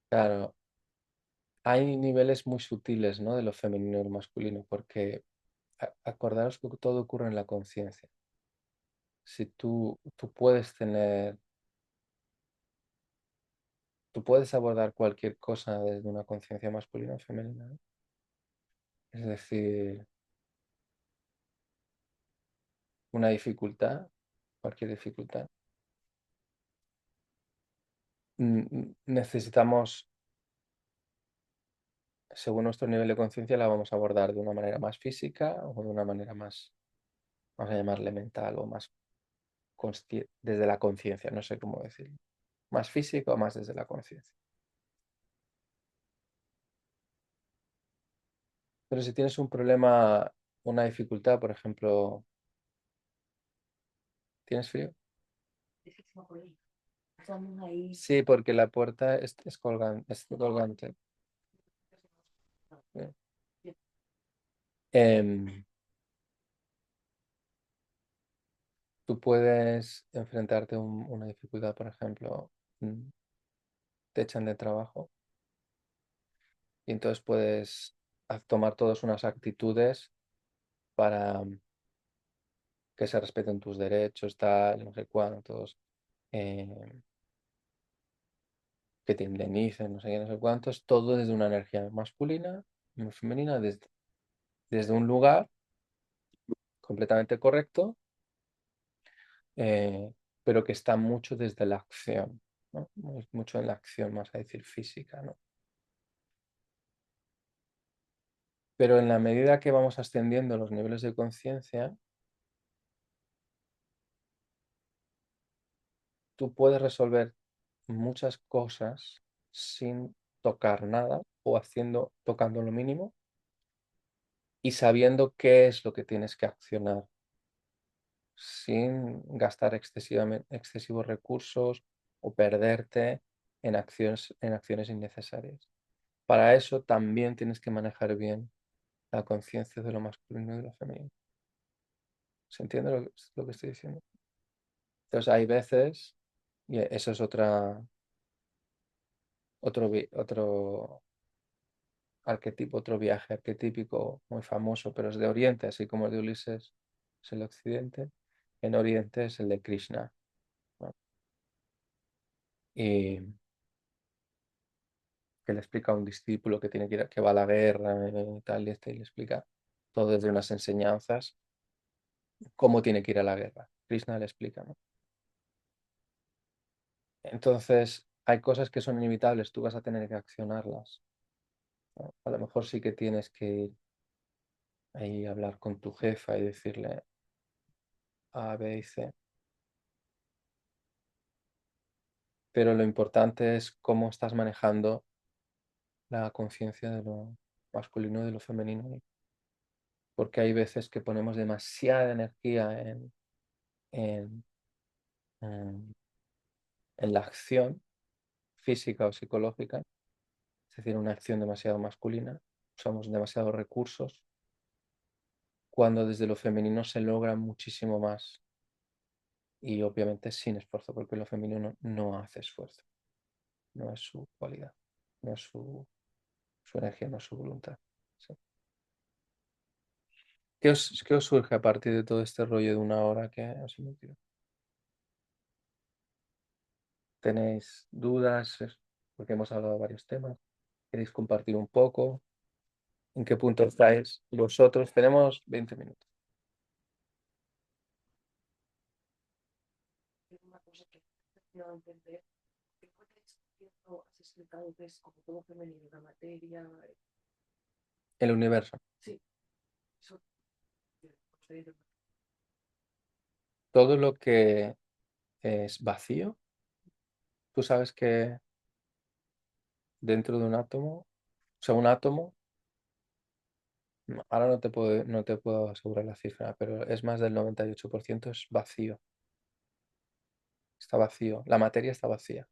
Claro, hay niveles muy sutiles, ¿no?, de lo femenino y lo masculino, porque acordaros que todo ocurre en la conciencia. Si tú puedes abordar cualquier cosa desde una conciencia masculina o femenina, ¿no? Es decir, una dificultad, cualquier dificultad. Necesitamos, según nuestro nivel de conciencia, la vamos a abordar de una manera más física o de una manera más, vamos a llamarle mental, o más desde la conciencia, no sé cómo decirlo. Más física o más desde la conciencia. Pero si tienes un problema, una dificultad, por ejemplo, ¿tienes frío? Sí, porque la puerta es colgante. Sí. Em, Tú puedes enfrentarte a una dificultad, por ejemplo, te echan de trabajo y entonces puedes tomar todas unas actitudes para que se respeten tus derechos, tal, no sé cuántos, eh, que te indemnicen, no sé qué, no sé cuántos, todo desde una energía masculina y femenina, desde un lugar completamente correcto, eh, pero que está mucho desde la acción, ¿no? Mucho en la acción, más a decir física, ¿no? Pero en la medida que vamos ascendiendo los niveles de conciencia, tú puedes resolver muchas cosas sin tocar nada o tocando lo mínimo y sabiendo qué es lo que tienes que accionar sin gastar excesivos recursos o perderte en acciones innecesarias. Para eso también tienes que manejar bien la conciencia de lo masculino y de lo femenino. ¿Se entiende lo que estoy diciendo? Entonces hay veces, y eso es otro arquetipo, otro viaje arquetípico muy famoso, pero es de Oriente, así como el de Ulises es el Occidente. En Oriente es el de Krishna, ¿no? Y que le explica a un discípulo que tiene que va a la guerra y tal, y le explica todo desde unas enseñanzas, cómo tiene que ir a la guerra. Krishna le explica, ¿no? Entonces, hay cosas que son inevitables, tú vas a tener que accionarlas, ¿no? A lo mejor sí que tienes que ir ahí hablar con tu jefa y decirle A, B y C. Pero lo importante es cómo estás manejando la conciencia de lo masculino y de lo femenino. Porque hay veces que ponemos demasiada energía en, en- en la acción física o psicológica, es decir, una acción demasiado masculina, usamos demasiados recursos, cuando desde lo femenino se logra muchísimo más y obviamente sin esfuerzo, porque lo femenino no hace esfuerzo, no es su cualidad, no es su energía, no es su voluntad. ¿Sí? ¿Qué os surge a partir de todo este rollo de una hora que os he metido? ¿Tenéis dudas? Porque hemos hablado de varios temas. ¿Queréis compartir un poco? ¿En qué punto estáis vosotros? Tenemos 20 minutos. Una cosa que no entender, que has explicado que es como todo femenino, la materia, El universo. sí, eso Todo lo que es vacío, tú sabes que dentro de un átomo, o sea, un átomo, ahora no te puedo asegurar la cifra, pero es más del 98% es vacío. Está vacío. La materia está vacía.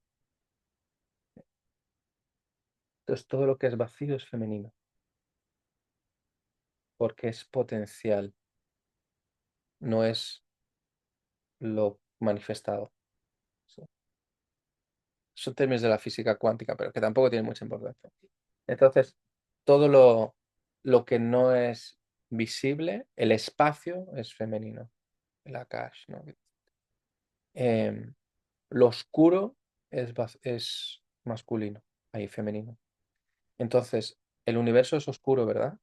Entonces, todo lo que es vacío es femenino, porque es potencial, no es lo manifestado. ¿Sí? Son términos de la física cuántica, pero que tampoco tienen mucha importancia. Entonces, todo lo que no es visible, el espacio es femenino, el Akash, ¿no? Em, lo oscuro es masculino, ahí femenino. Entonces, el universo es oscuro, ¿verdad?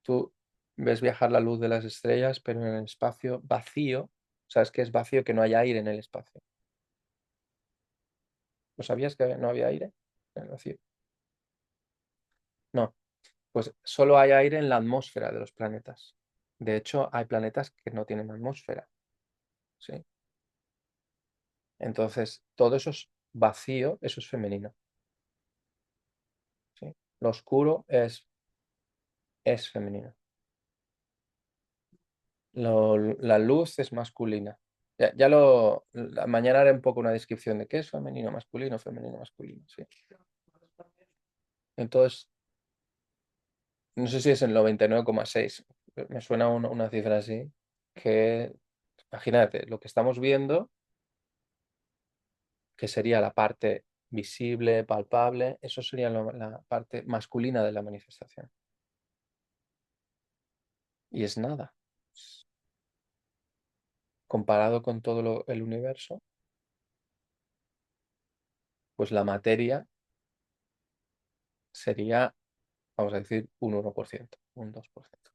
Tú ves viajar la luz de las estrellas, pero en el espacio vacío, ¿sabes qué es vacío? Que no hay aire en el espacio. ¿Lo sabías que no había aire en el vacío? No, pues solo hay aire en la atmósfera de los planetas. De hecho, hay planetas que no tienen atmósfera, ¿sí? Entonces, todo eso es vacío, eso es femenino, ¿sí? Lo oscuro es femenino. La luz es masculina. Mañana haré un poco una descripción de qué es femenino, masculino, sí. Entonces, no sé si es el 99,6, me suena una cifra así, que imagínate, lo que estamos viendo, que sería la parte visible, palpable, eso sería la parte masculina de la manifestación. Y es nada. Comparado con todo el universo, pues la materia sería, vamos a decir, un 1%, un 2%.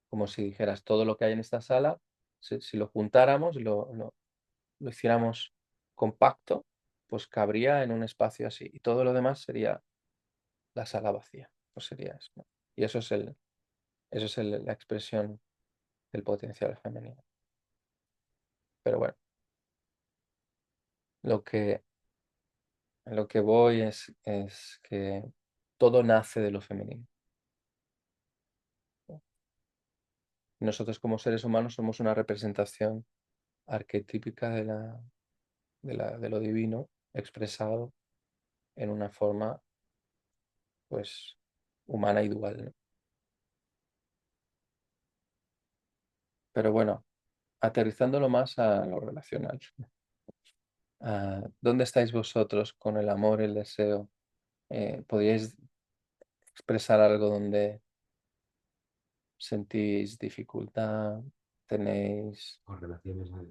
Como si dijeras todo lo que hay en esta sala, si lo juntáramos y lo hiciéramos compacto, pues cabría en un espacio así. Y todo lo demás sería la sala vacía. Pues sería eso, ¿no? Y eso es la expresión del potencial femenino. Pero bueno, lo que, lo que voy es que todo nace de lo femenino. Nosotros como seres humanos somos una representación arquetípica de lo divino expresado en una forma pues humana y dual, ¿no? Pero bueno, aterrizándolo más a lo relacional. ¿Dónde estáis vosotros con el amor, el deseo? ¿Podríais expresar algo donde sentís dificultad? ¿Tenéis... Con relaciones a...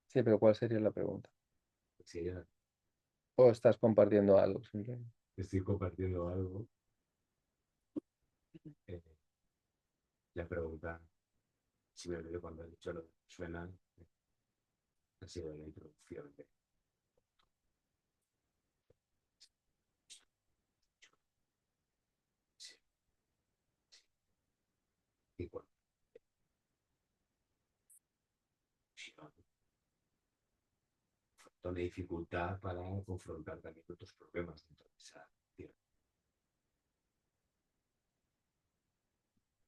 Sí, pero ¿cuál sería la pregunta? Si ya ¿O estás compartiendo algo simplemente? estoy compartiendo algo, eh, la pregunta, si me olvido cuando has dicho lo de suenan, ha sido la introducción de sí, y bueno, sí, no, donde dificultad para confrontar también otros problemas dentro de esa tierra.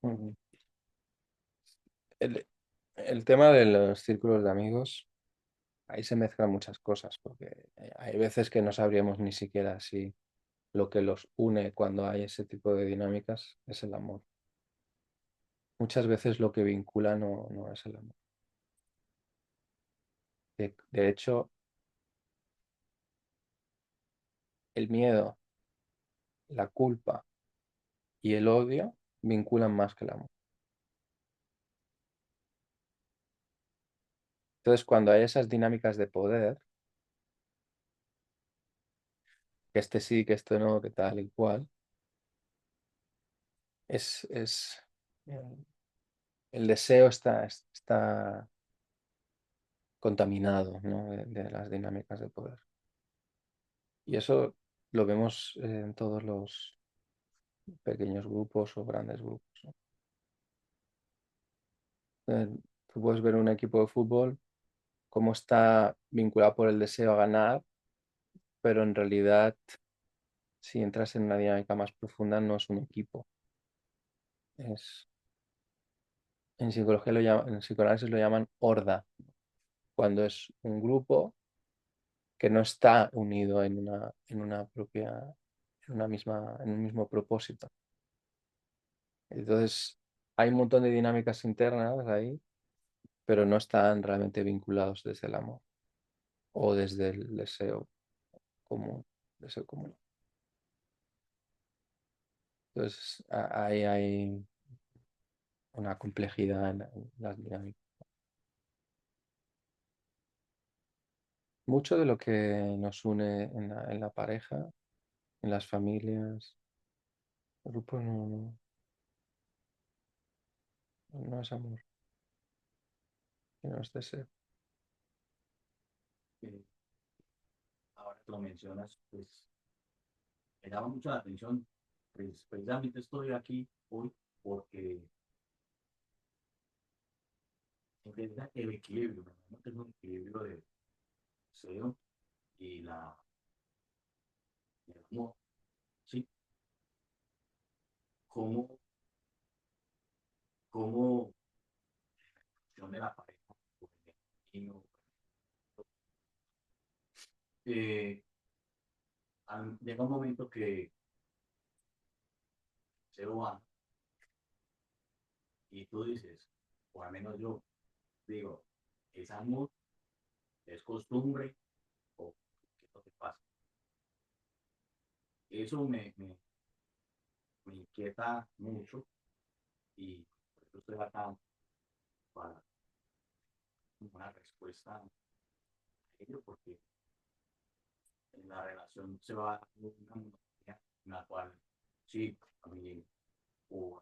Ujú. El tema de los círculos de amigos, ahí se mezclan muchas cosas, porque hay veces que no sabríamos ni siquiera si lo que los une cuando hay ese tipo de dinámicas es el amor. Muchas veces lo que vincula no es el amor. De hecho, el miedo, la culpa y el odio vinculan más que el amor. Entonces, cuando hay esas dinámicas de poder, que este sí, que esto no, que tal y cual, es el deseo está contaminado, ¿no? de las dinámicas de poder. Y eso lo vemos en todos los pequeños grupos o grandes grupos, ¿no? Tú puedes ver un equipo de fútbol cómo está vinculado por el deseo a ganar, pero en realidad, si entras en una dinámica más profunda, no es un equipo. En psicología en psicoanálisis lo llaman horda, cuando es un grupo que no está unido en un mismo propósito. Entonces, hay un montón de dinámicas internas ahí, pero no están realmente vinculados desde el amor o desde el común, deseo común. Entonces, ahí hay una complejidad en las dinámicas. Mucho de lo que nos une en la pareja, en las familias, el grupo no es amor, sino es deseo. eh, ahora que lo mencionas, pues me llama mucho la atención. Pues, precisamente estoy aquí hoy porque empieza el equilibrio, ¿no? Que es un equilibrio de deseo y el amor, ¿sí? ¿Cómo, cómo funciona la pareja con el niño? Eh, llega un momento que se va y tú dices, o al menos yo digo, ¿es amor? ¿Es costumbre? ¿O qué es lo que pasa? Eso me inquieta mucho y por eso estoy acá para una respuesta a ello, porque en la relación se va dando una monotonía en la cual sí, a mí o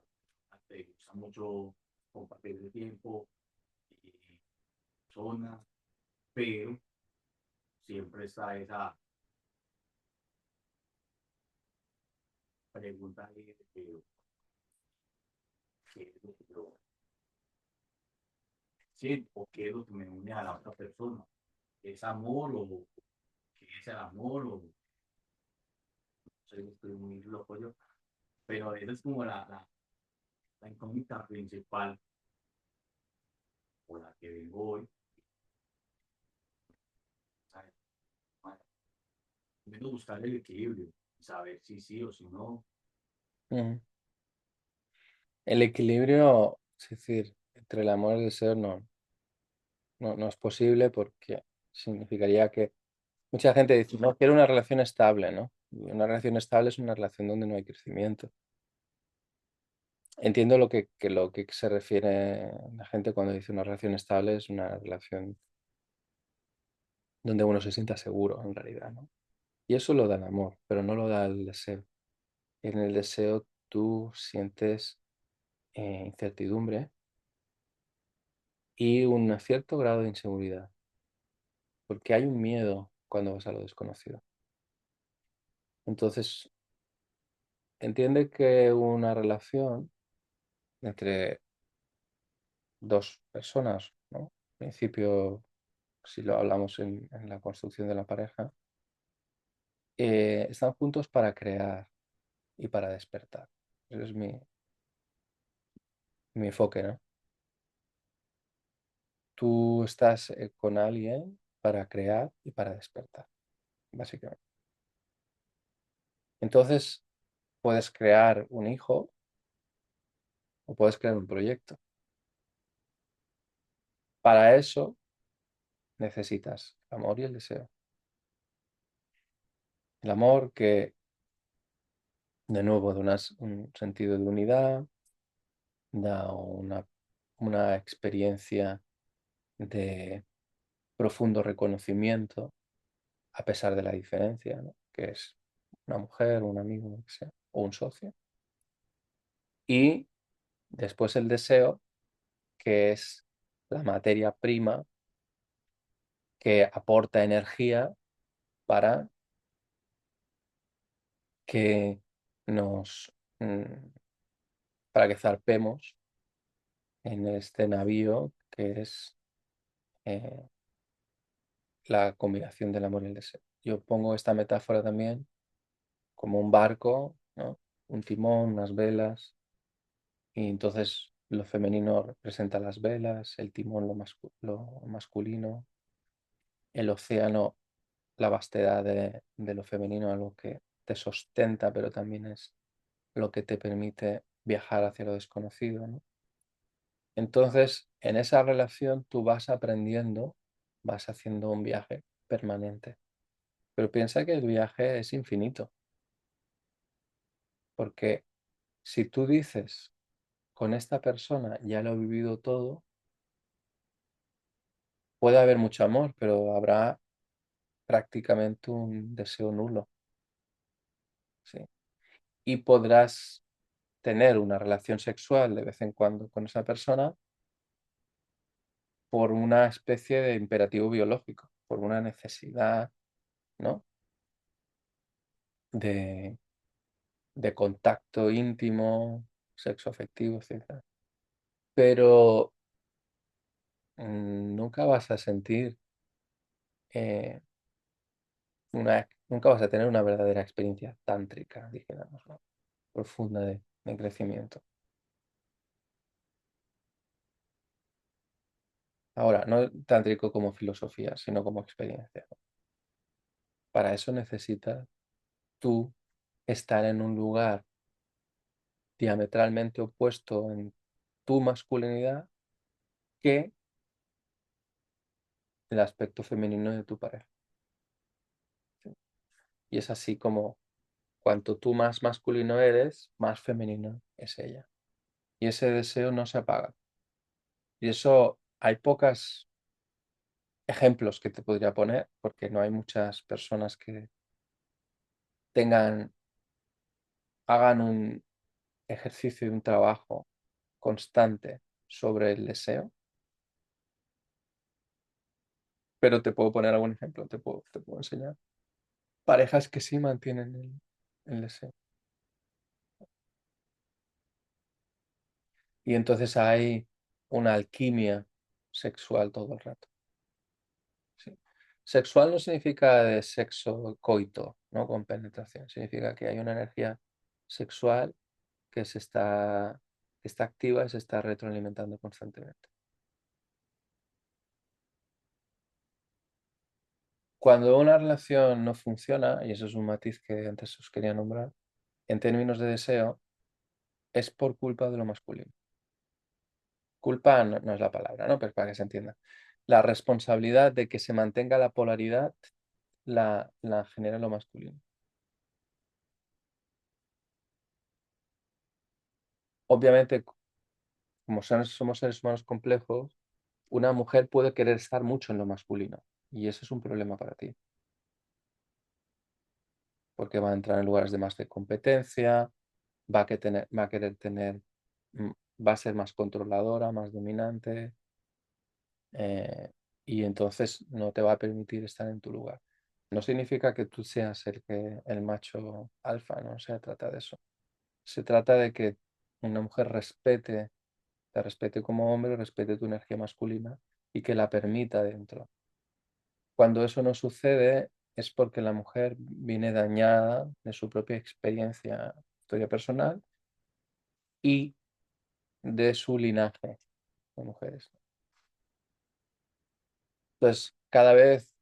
te gusta mucho compartir el tiempo y zona, pero siempre está esa pregunta ahí de que, ¿qué es lo que yo siento o qué es lo que me une a la otra persona? ¿Es amor o qué es el amor? O no sé, estoy muy loco yo, pero esa es como la incógnita principal por la que vengo hoy. ¿Sabes? Vengo a buscar el equilibrio, saber si sí o si no. Ujú. El equilibrio, es decir, entre el amor y el deseo no es posible porque significaría que mucha gente dice, no, quiero una relación estable, ¿no? Y una relación estable es una relación donde no hay crecimiento. Entiendo lo que se refiere la gente cuando dice una relación estable es una relación donde uno se sienta seguro en realidad, ¿no? Y eso lo da el amor, pero no lo da el deseo. En el deseo tú sientes incertidumbre y un cierto grado de inseguridad, porque hay un miedo cuando vas a lo desconocido. Entonces, entiende que una relación entre dos personas, ¿no? En principio, si lo hablamos en la construcción de la pareja, están juntos para crear y para despertar. Ese es mi enfoque, ¿no? Tú estás con alguien para crear y para despertar, básicamente. Entonces, puedes crear un hijo o puedes crear un proyecto. Para eso necesitas el amor y el deseo. El amor que, de nuevo, da un sentido de unidad, da una experiencia de profundo reconocimiento a pesar de la diferencia, ¿no? Que es una mujer, un amigo, lo que sea, o un socio. Y después el deseo, que es la materia prima que aporta energía para que nos, mm, para que zarpemos en este navío que es eh, la combinación del amor y el deseo. Yo pongo esta metáfora también como un barco, ¿no? Un timón, unas velas, y entonces lo femenino representa las velas, el timón lo masculino, el océano, la vastedad de lo femenino, algo que te sustenta, pero también es lo que te permite viajar hacia lo desconocido, ¿no? Entonces, en esa relación tú vas aprendiendo, vas haciendo un viaje permanente. Pero piensa que el viaje es infinito, porque si tú dices, con esta persona ya lo he vivido todo, puede haber mucho amor, pero habrá prácticamente un deseo nulo, ¿sí? Y podrás tener una relación sexual de vez en cuando con esa persona por una especie de imperativo biológico, por una necesidad, ¿no? De, de contacto íntimo, sexo afectivo, etc. Pero nunca vas a sentir, eh, nunca vas a tener una verdadera experiencia tántrica, dijéramos, ¿no? Profunda de crecimiento. Ahora, no tántrico como filosofía, sino como experiencia, ¿no? Para eso necesitas tú estar en un lugar diametralmente opuesto en tu masculinidad que el aspecto femenino de tu pareja. ¿Sí? Y es así como cuanto tú más masculino eres, más femenino es ella. Y ese deseo no se apaga. Y eso hay pocos ejemplos que te podría poner, porque no hay muchas personas que hagan un ejercicio y un trabajo constante sobre el deseo. Pero te puedo poner algún ejemplo, te puedo enseñar. Parejas que sí mantienen el deseo. Y entonces hay una alquimia sexual todo el rato. ¿Sí? Sexual no significa de sexo coito, ¿no? Con penetración. Significa que hay una energía sexual que está activa y se está retroalimentando constantemente. Cuando una relación no funciona, y eso es un matiz que antes os quería nombrar, en términos de deseo, es por culpa de lo masculino. Culpa no es la palabra, ¿no? Pero para que se entienda. La responsabilidad de que se mantenga la polaridad la genera lo masculino. Obviamente, como somos seres humanos complejos, una mujer puede querer estar mucho en lo masculino, Y ese es un problema para ti. Porque va a entrar en lugares de más de competencia, va a querer tener, mm, va a ser más controladora, más dominante, y entonces no te va a permitir estar en tu lugar. No significa que tú seas el macho alfa, no se trata de eso. Se trata de que una mujer te respete como hombre, respete tu energía masculina y que la permita dentro. Cuando eso no sucede es porque la mujer viene dañada de su propia experiencia, historia personal y de su linaje de mujeres. Entonces, cada vez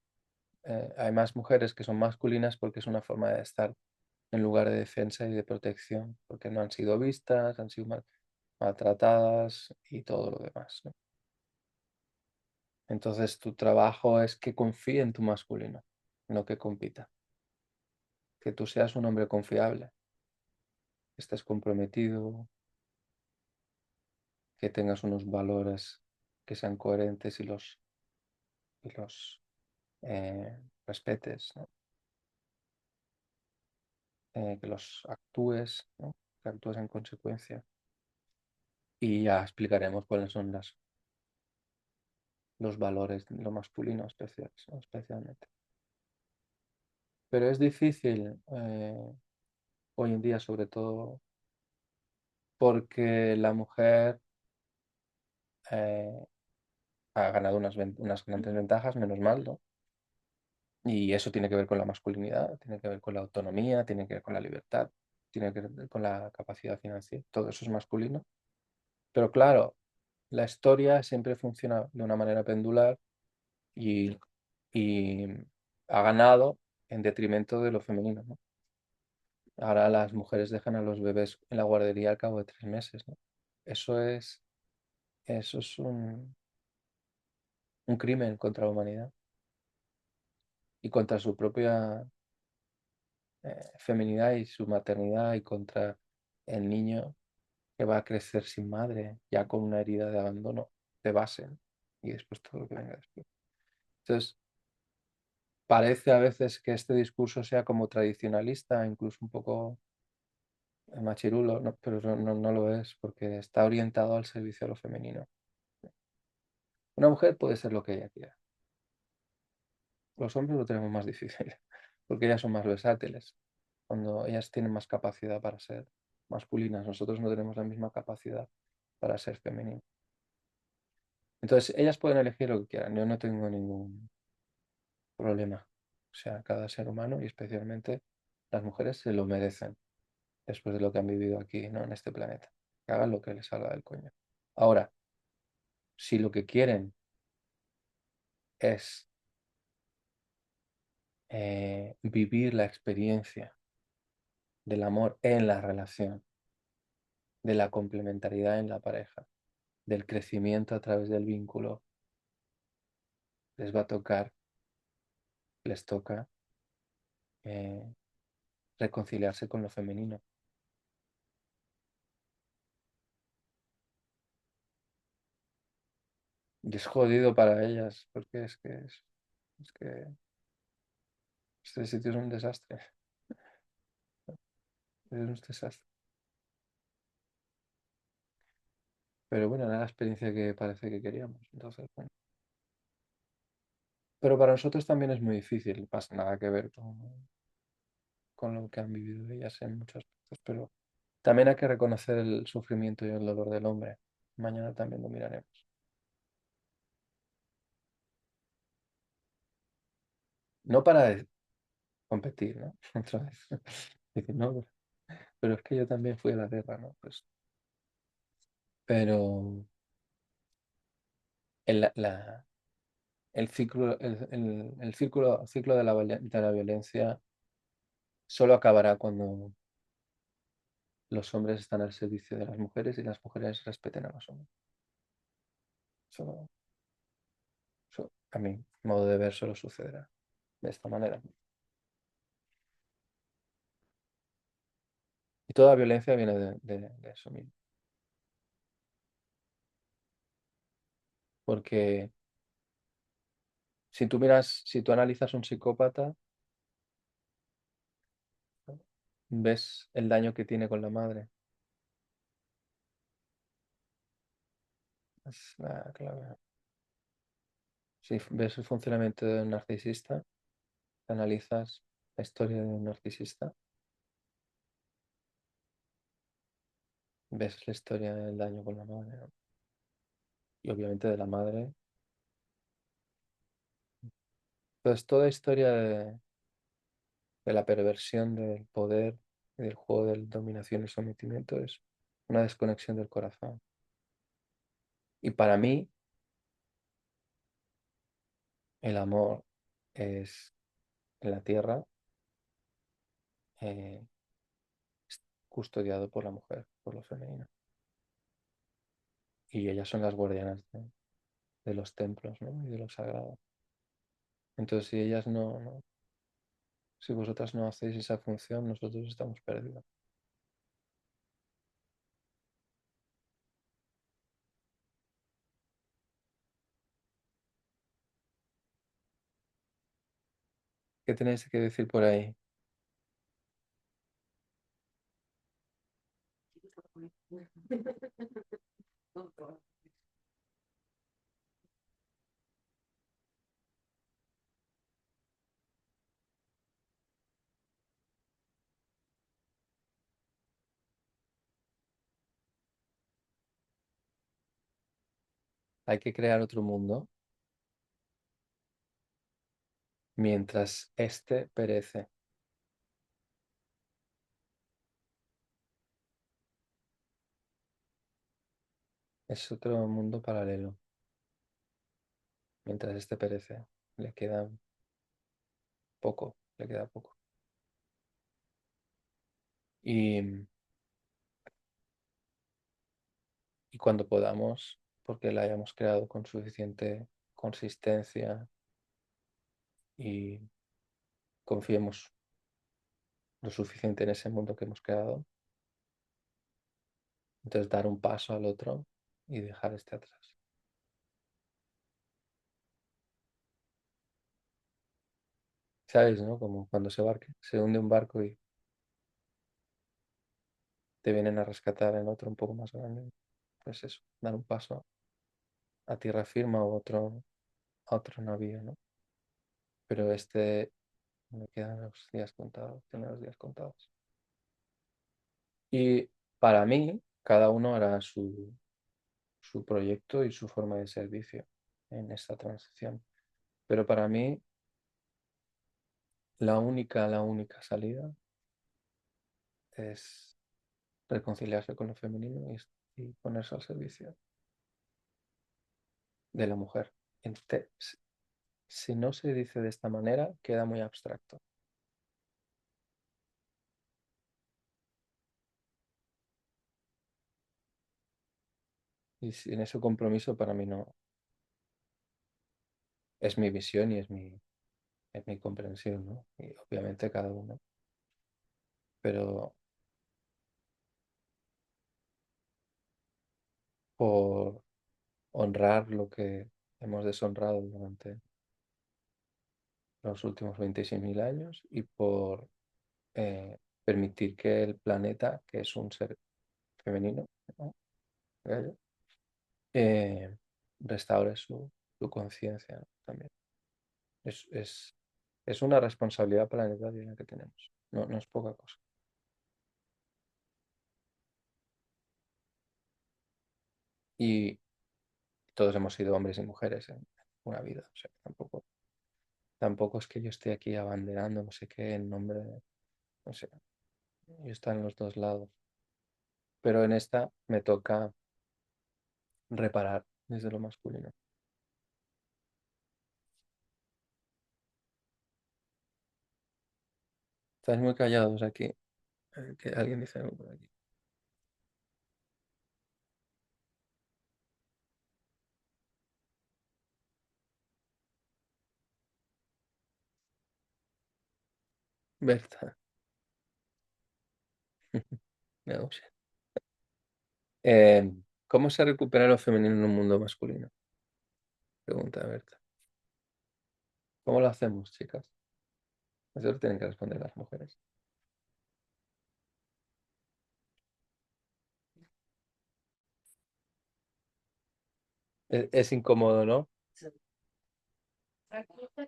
hay más mujeres que son masculinas porque es una forma de estar en lugar de defensa y de protección, porque no han sido vistas, han sido maltratadas y todo lo demás, ¿no? Entonces, tu trabajo es que confíe en tu masculino, no que compita. Que tú seas un hombre confiable, que estés comprometido, que tengas unos valores que sean coherentes y los respetes, ¿no? Que los actúes, ¿no? Que actúes en consecuencia. Y ya explicaremos cuáles son los valores de lo masculino especialmente. Pero es difícil hoy en día, sobre todo porque la mujer eh, ha ganado unas grandes ventajas, menos mal, ¿no? Y eso tiene que ver con la masculinidad, tiene que ver con la autonomía, tiene que ver con la libertad, tiene que ver con la capacidad financiera. Todo eso es masculino. Pero claro, la historia siempre funciona de una manera pendular y, y ha ganado en detrimento de lo femenino, ¿no? Ahora las mujeres dejan a los bebés en la guardería al cabo de 3 meses, ¿no? Eso es, eso es un crimen contra la humanidad y contra su propia feminidad y su maternidad y contra el niño que va a crecer sin madre, ya con una herida de abandono de base, ¿no? Y después todo lo que venga después. Entonces, parece a veces que este discurso sea como tradicionalista, incluso un poco machirulo, ¿no? Pero no lo es, porque está orientado al servicio a lo femenino. Una mujer puede ser lo que ella quiera. Los hombres lo tenemos más difícil, porque ellas son más versátiles. Cuando ellas tienen más capacidad para ser masculinas, nosotros no tenemos la misma capacidad para ser femeninos. Entonces, ellas pueden elegir lo que quieran, yo no tengo ningún problema. O sea, cada ser humano y especialmente las mujeres se lo merecen después de lo que han vivido aquí, ¿no? En este planeta. Que hagan lo que les salga del coño. Ahora, si lo que quieren es vivir la experiencia del amor en la relación, de la complementariedad en la pareja, del crecimiento a través del vínculo, les va a tocar, les toca eh, reconciliarse con lo femenino. Y es jodido para ellas, porque es que este sitio es un desastre. Es un desastre. Pero bueno, era la experiencia que parece que queríamos. Entonces, bueno. Pero para nosotros también es muy difícil, no pasa nada que ver con lo que han vivido ellas en muchos aspectos, pero también hay que reconocer el sufrimiento y el dolor del hombre. Mañana también lo miraremos. No para competir, ¿no? Otra vez. Decir, no, pero es que yo también fui a la guerra, ¿no? Pues, pero el, la- el ciclo, ciclo de la violencia solo acabará cuando los hombres están al servicio de las mujeres y las mujeres respeten a los hombres. Solo, a mi modo de ver, solo sucederá de esta manera. Y toda violencia viene de eso mismo. Porque Si tú analizas un psicópata, ves el daño que tiene con la madre. Es la clave. Si ves el funcionamiento de un narcisista, analizas la historia de un narcisista, ves la historia del daño con la madre, ¿no? Y obviamente de la madre. Entonces, toda historia de la perversión del poder y del juego de dominación y sometimiento es una desconexión del corazón. Y para mí, el amor es en la tierra, es custodiado por la mujer, por lo femenino. Y ellas son las guardianas de los templos, ¿no? Y de lo sagrado. Entonces, si ellas si vosotras no hacéis esa función, nosotros estamos perdidos. ¿Qué tenéis que decir por ahí? Hay que crear otro mundo mientras éste perece. Es otro mundo paralelo. Mientras éste perece, le queda poco, le queda poco. Y, y cuando podamos, porque la hayamos creado con suficiente consistencia y confiemos lo suficiente en ese mundo que hemos creado, entonces dar un paso al otro y dejar este atrás. ¿Sabes, no? Como cuando se hunde un barco y te vienen a rescatar en otro un poco más grande. Pues eso, dar un paso a tierra firme o a otro navío, ¿no? Pero me quedan los días contados, tiene los días contados. Y para mí, cada uno hará su proyecto y su forma de servicio en esta transición. Pero para mí, la única salida es reconciliarse con lo femenino y ponerse al servicio de la mujer. Si no se dice de esta manera, queda muy abstracto. Y sin ese compromiso para mí no es mi visión y es mi comprensión, ¿no? Y obviamente cada uno. Pero por honrar lo que hemos deshonrado durante los últimos 26.000 años y por permitir que el planeta, que es un ser femenino, ¿no? Gallo, eh, restaure su conciencia, ¿no? También. Es, es, es una responsabilidad planetaria la que tenemos, no es poca cosa. Y todos hemos sido hombres y mujeres en una vida, o sea, tampoco es que yo esté aquí abanderando no sé qué en nombre de, no sé, yo estoy en los dos lados. Pero en esta me toca reparar desde lo masculino. Estáis muy callados aquí. Que alguien dice algo por aquí. Berta. No sé. ¿Cómo se recupera lo femenino en un mundo masculino? Pregunta Berta. ¿Cómo lo hacemos, chicas? Eso lo tienen que responder las mujeres. Es incómodo, ¿no?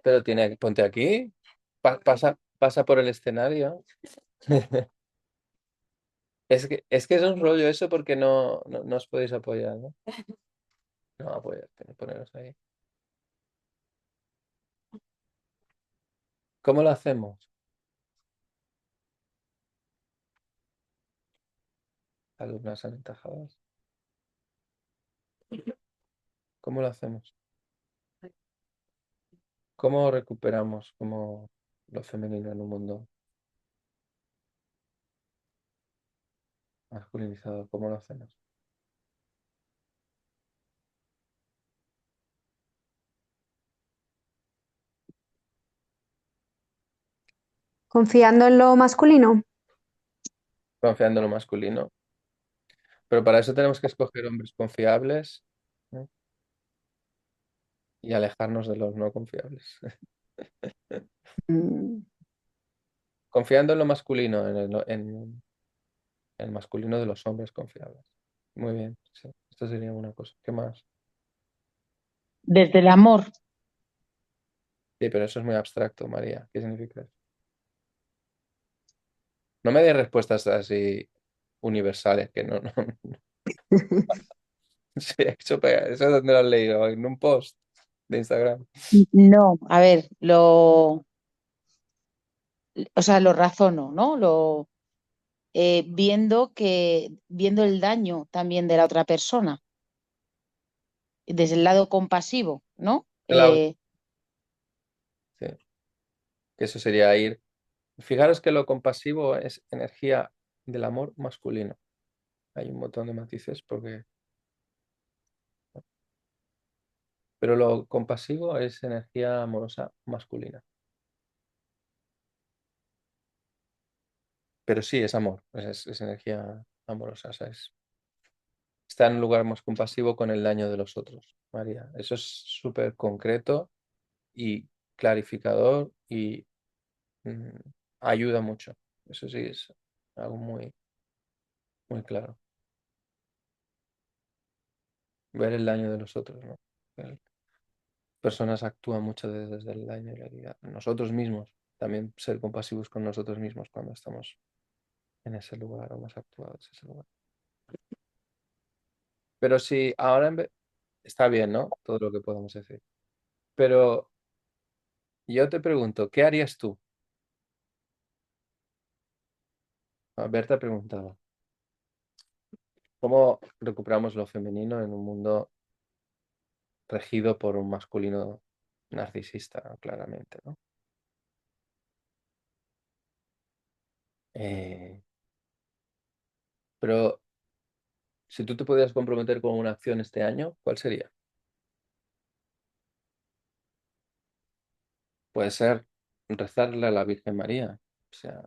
Pero ponte aquí, pasa por el escenario. Es que es un rollo eso porque no os podéis apoyar, ¿no? No apoyar, poneros ahí. ¿Cómo lo hacemos? Alumnas aventajadas. ¿Cómo lo hacemos? ¿Cómo recuperamos como lo femenino en un mundo masculinizado? ¿Cómo lo hacemos? Confiando en lo masculino. Confiando en lo masculino. Pero para eso tenemos que escoger hombres confiables, ¿no? Y alejarnos de los no confiables. Mm, Confiando en lo masculino, en el masculino de los hombres confiables. Muy bien, sí. Esto sería una cosa. ¿Qué más? Desde el amor. Sí, pero eso es muy abstracto, María. ¿Qué significa eso? No me des respuestas así universales, que no. Sí, eso donde lo has leído, en un post de Instagram. No, a ver, o sea, lo razono, ¿no? Viendo el daño también de la otra persona, desde el lado compasivo, ¿no? Sí, que eso sería ir. Fijaros que lo compasivo es energía del amor masculino. Hay un montón de matices porque. Pero lo compasivo es energía amorosa masculina. Pero sí, es amor, es energía amorosa. O sea, está en un lugar más compasivo con el daño de los otros, María. Eso es súper concreto y clarificador y mm, ayuda mucho. Eso sí es algo muy, muy claro. Ver el daño de los otros, ¿no? Personas actúan mucho desde el daño y la herida. Nosotros mismos, también ser compasivos con nosotros mismos cuando estamos en ese lugar o más actuados en ese lugar. Pero si ahora está bien, ¿no? Todo lo que podemos decir. Pero yo te pregunto, ¿qué harías tú? Berta preguntaba, ¿cómo recuperamos lo femenino en un mundo regido por un masculino narcisista, claramente, ¿no? Eh, pero si tú te pudieras comprometer con una acción este año, ¿cuál sería? Puede ser rezarle a la Virgen María. O sea,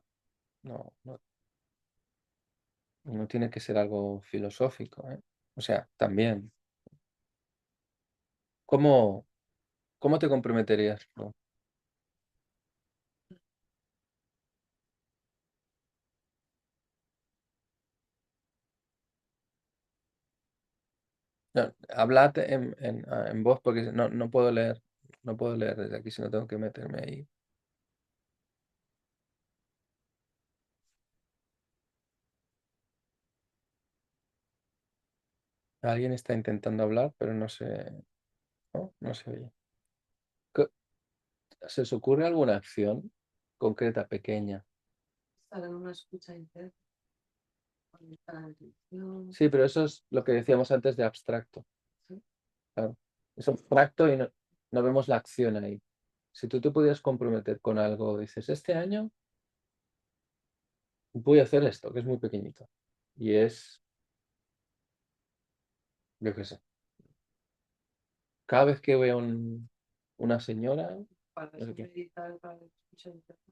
no tiene que ser algo filosófico, ¿eh? O sea, también. ¿Cómo, cómo te comprometerías tú? No, hablad en voz porque no puedo leer. No puedo leer desde aquí si no tengo que meterme ahí. Alguien está intentando hablar, pero no se oye. ¿Qué- ¿Se os ocurre alguna acción concreta, pequeña? Estar en una escucha intensa, conectar la atención. Sí, pero eso es lo que decíamos antes de abstracto. Sí. Claro. Es abstracto y no vemos la acción ahí. Si tú te pudieras comprometer con algo, dices, este año voy a hacer esto, que es muy pequeñito. Y es, yo qué sé, cada vez que veo una señora, Para no sé qué. meditar, para la escucha intensa.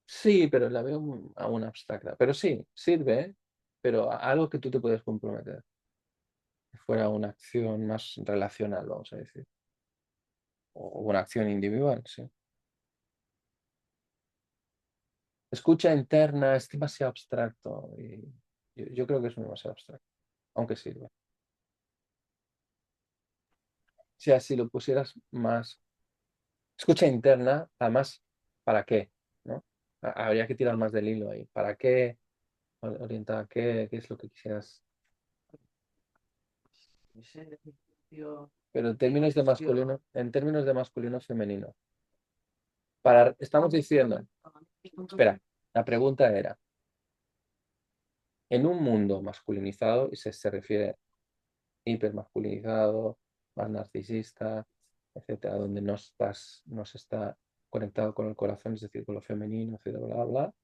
Sí, pero la veo aún abstracta. Pero sí, sirve, ¿eh? Pero algo que tú te puedes comprometer. Que fuera una acción más relacional, vamos a decir. o una acción individual, sí. Escucha interna es demasiado abstracto y yo creo que es demasiado abstracto, aunque sirve. O sea, si lo pusieras más... Escucha interna, además, ¿para qué? ¿No? Habría que tirar más del hilo ahí. ¿Para qué? Orientada, ¿qué es lo que quisieras? Pero en términos de masculino, femenino. Estamos diciendo, espera, la pregunta era, en un mundo masculinizado, y se refiere hipermasculinizado, más narcisista, etcétera, donde no se está conectado con el corazón, es decir, con lo femenino, etcétera, bla, bla, bla.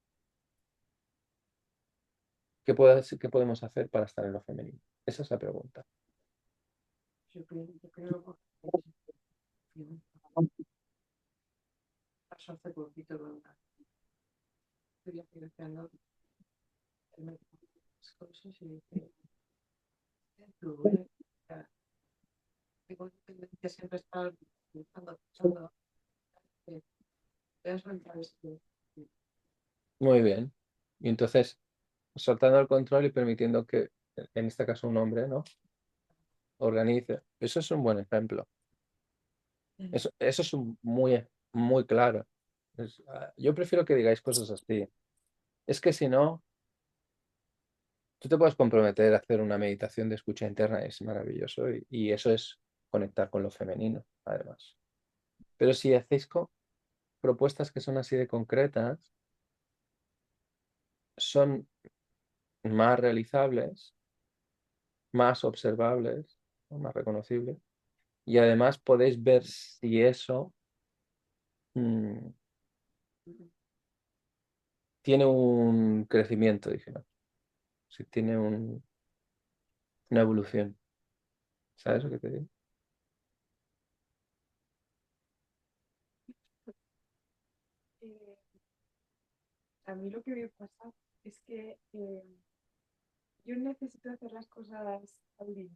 ¿Qué podemos hacer para estar en lo femenino? Esa es la pregunta. Yo creo que pasó hace poquito con una estoy haciendo las cosas y dice, tú, tengo que siempre estar pensando, voy a soltar esto. Muy bien. Y entonces, soltando el control y permitiendo que, en este caso, un hombre, ¿no? Organice. Eso es un buen ejemplo. Eso es muy, muy claro. Yo prefiero que digáis cosas así. Es que si no, tú te puedes comprometer a hacer una meditación de escucha interna, es maravilloso, y eso es conectar con lo femenino, además. Pero si hacéis propuestas que son así de concretas, son más realizables, más observables, ¿no? Más reconocibles, y además podéis ver si eso mm, tiene un crecimiento, dijimos, si tiene una evolución. ¿Sabes lo que te digo? Eh, a mí lo que me pasa es que yo necesito hacer las cosas al día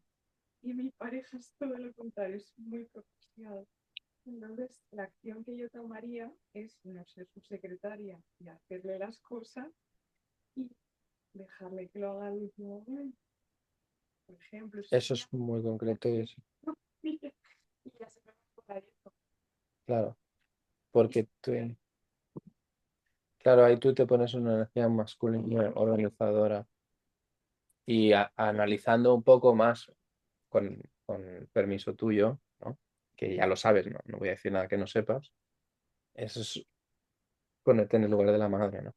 y mi pareja es todo lo contrario, es muy profesional. Entonces, la acción que yo tomaría es no ser su secretaria y hacerle las cosas y dejarle que lo haga al último momento. Por ejemplo, si Eso es muy concreto y eso, y ya se me va a acordar esto. claro, porque claro, ahí tú te pones una energía masculina organizadora y analizando un poco más con permiso tuyo, ¿no? Que ya lo sabes, ¿no? No voy a decir nada que no sepas. Eso es ponerte en el lugar de la madre, ¿no?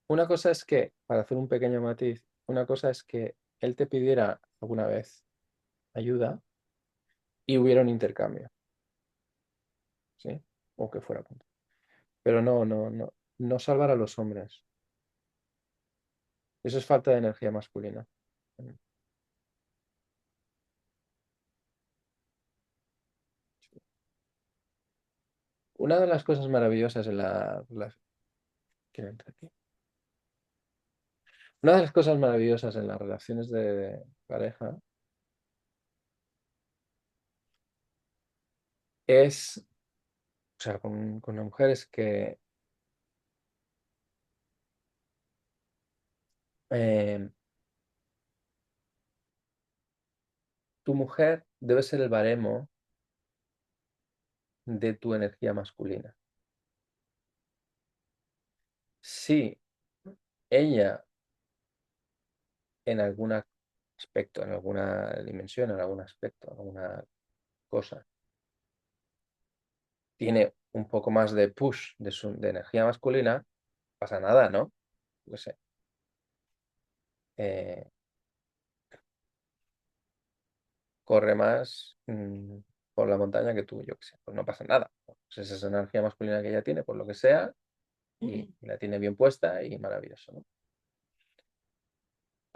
Una cosa es que, para hacer un pequeño matiz, una cosa es que él te pidiera alguna vez ayuda y hubiera un intercambio, ¿sí? O que fuera punto. Pero no salvar a los hombres. Eso es falta de energía masculina. Una de las cosas maravillosas en ¿quién entra aquí? Una de las cosas maravillosas en las relaciones de pareja es, o sea, con la mujer es que eh, tu mujer debe ser el baremo de tu energía masculina. Si ella en algún aspecto, en alguna dimensión, en algún aspecto, en alguna cosa, tiene un poco más de push de energía masculina, pasa nada, ¿no? No sé. Eh, corre más por la montaña que tú, yo qué sé, pues no pasa nada. Pues esa es esa energía masculina que ella tiene, por lo que sea, y la tiene bien puesta y maravilloso, ¿no?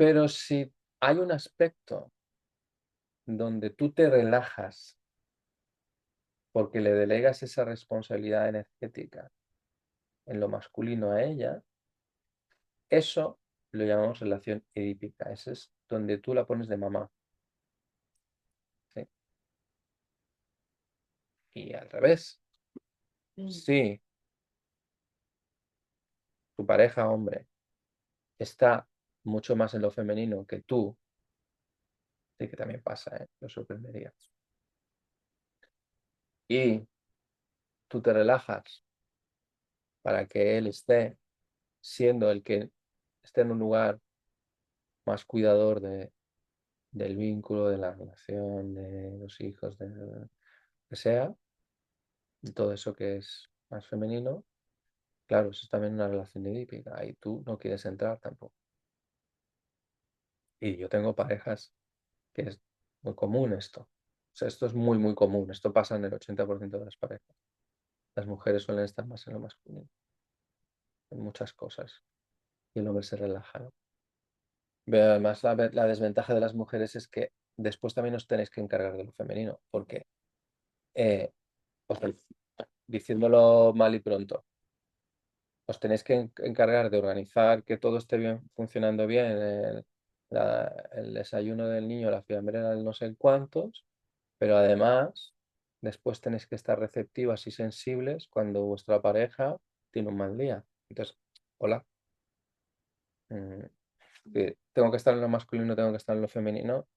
Pero si hay un aspecto donde tú te relajas porque le delegas esa responsabilidad energética en lo masculino a ella, eso lo llamamos relación edípica. Ese es donde tú la pones de mamá. ¿Sí? Y al revés, si tu pareja, hombre, está mucho más en lo femenino que tú, sí que también pasa, ¿eh? Lo sorprendería. Y tú te relajas para que él esté siendo el que esté en un lugar más cuidador del vínculo, de la relación, de los hijos, de lo que sea, de todo eso que es más femenino, claro, eso es también una relación edípica y tú no quieres entrar tampoco. Y yo tengo parejas que es muy común esto. O sea, esto es muy, muy común. Esto pasa en el 80% de las parejas. Las mujeres suelen estar más en lo masculino, en muchas cosas. Y el hombre se relaja, ¿no? Pero además, la desventaja de las mujeres es que después también os tenéis que encargar de lo femenino, porque, os diciéndolo mal y pronto, os tenéis que encargar de organizar que todo esté bien, funcionando bien, el desayuno del niño, la fiambrera del no sé cuántos, pero además después tenéis que estar receptivas y sensibles cuando vuestra pareja tiene un mal día. Entonces, hola, que tengo que estar en lo masculino, tengo que estar en lo femenino,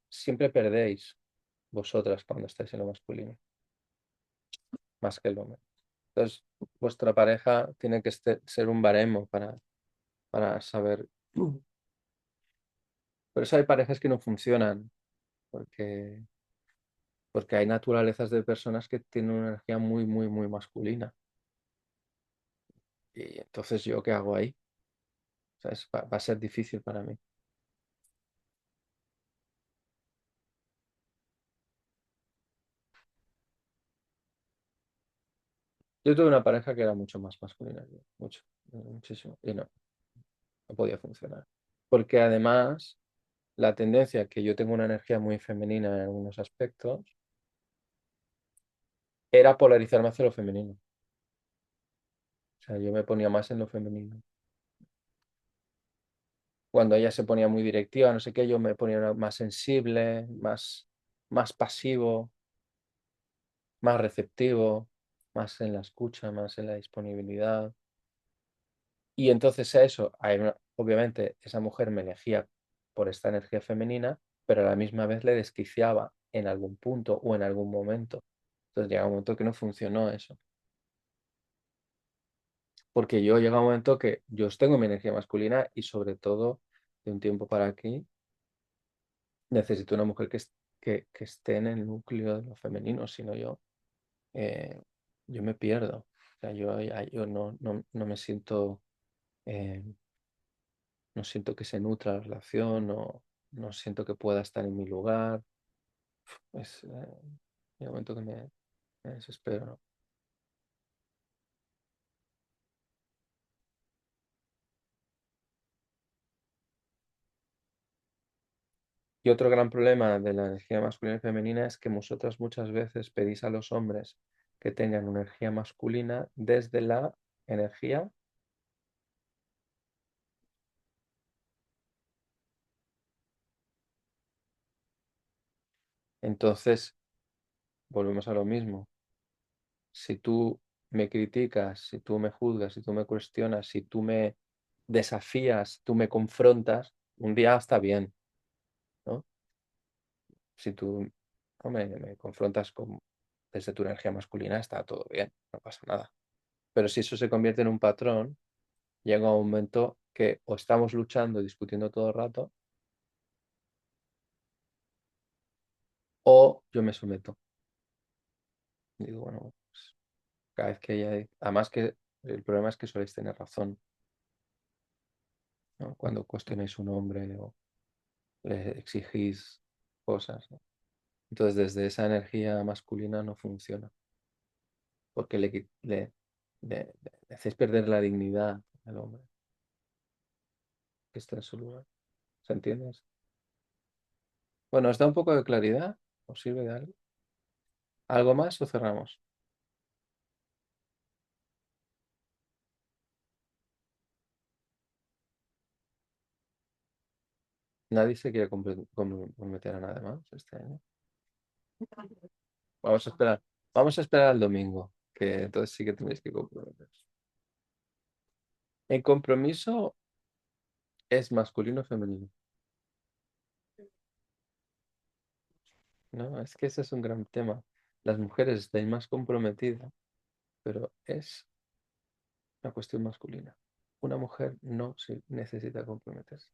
siempre perdéis vosotras cuando estáis en lo masculino, más que el hombre. Entonces, vuestra pareja tiene que ser un baremo para saber. Por eso hay parejas que no funcionan, porque hay naturalezas de personas que tienen una energía muy, muy, muy masculina. Y entonces, ¿yo qué hago ahí? ¿Sabes? Va a ser difícil para mí. Yo tuve una pareja que era mucho más masculina que yo, mucho, muchísimo, y no podía funcionar. Porque además, la tendencia que yo tengo una energía muy femenina en algunos aspectos era polarizarme hacia lo femenino. O sea, yo me ponía más en lo femenino. Cuando ella se ponía muy directiva, no sé qué, yo me ponía más sensible, más pasivo, más receptivo, más en la escucha, más en la disponibilidad. Y entonces eso, obviamente esa mujer me elegía por esta energía femenina, pero a la misma vez le desquiciaba en algún punto o en algún momento. Entonces llega un momento que no funcionó eso. Porque yo llega un momento que yo tengo mi energía masculina y sobre todo de un tiempo para aquí necesito una mujer que esté en el núcleo de lo femenino, si no yo me pierdo. O sea, yo no me siento, eh, no siento que se nutra la relación, no siento que pueda estar en mi lugar. Llega un momento que me desespero, ¿no? Y otro gran problema de la energía masculina y femenina es que vosotras muchas veces pedís a los hombres que tengan una energía masculina desde la energía. Entonces, volvemos a lo mismo. Si tú me criticas, si tú me juzgas, si tú me cuestionas, si tú me desafías, tú me confrontas, un día está bien, ¿no? Si tú no me confrontas desde tu energía masculina, está todo bien, no pasa nada. Pero si eso se convierte en un patrón, llega un momento que o estamos luchando, discutiendo todo el rato, o yo me someto. Y digo, bueno, pues, cada vez que haya. Además que el problema es que soléis tener razón, ¿no? Cuando cuestionáis un hombre o le exigís cosas, ¿no? Entonces, desde esa energía masculina no funciona, porque le hacéis perder la dignidad al hombre que está en su lugar. ¿Se entiende? Bueno, ¿os da un poco de claridad? ¿Os sirve de algo? ¿Algo más o cerramos? Nadie se quiere comprometer a nada más este año. Vamos a esperar. Vamos a esperar al domingo, que entonces sí que tenéis que comprometer. ¿El compromiso es masculino o femenino? No, es que ese es un gran tema. Las mujeres están más comprometidas, pero es una cuestión masculina. Una mujer no se necesita comprometerse.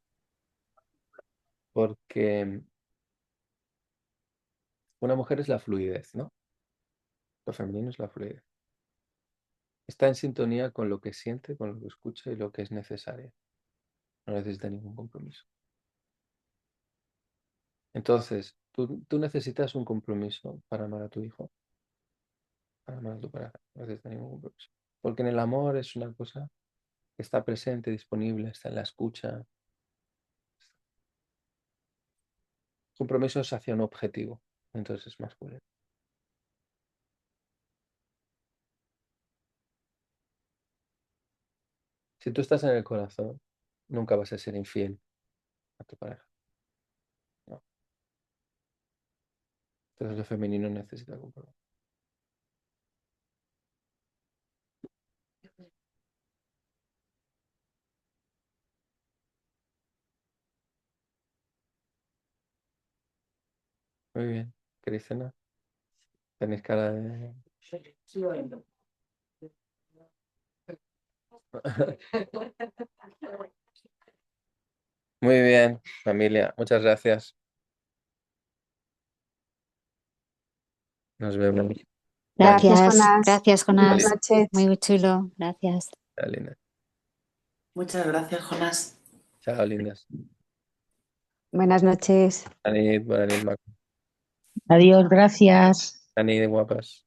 Porque una mujer es la fluidez, ¿no? Lo femenino es la fluidez. Está en sintonía con lo que siente, con lo que escucha y lo que es necesario. No necesita ningún compromiso. Entonces, tú necesitas un compromiso para amar a tu hijo, para amar a tu pareja. No necesitas ningún compromiso. Porque en el amor es una cosa que está presente, disponible, está en la escucha. Compromiso es hacia un objetivo. Entonces es masculino. Si tú estás en el corazón, nunca vas a ser infiel a tu pareja. No. Entonces lo femenino necesita compromiso. Muy bien. ¿Queréis cenar? Tenéis cara de... Muy bien, familia. Muchas gracias. Nos vemos. Gracias, Gracias. Jonás. Gracias, Buenas Jonás. noches. Muy chulo. Gracias. Chao, lindas. Muchas gracias, Jonás. Chao, lindas. Buenas noches. Anid, buena nit, maco. Adiós, gracias. Anid, guapas.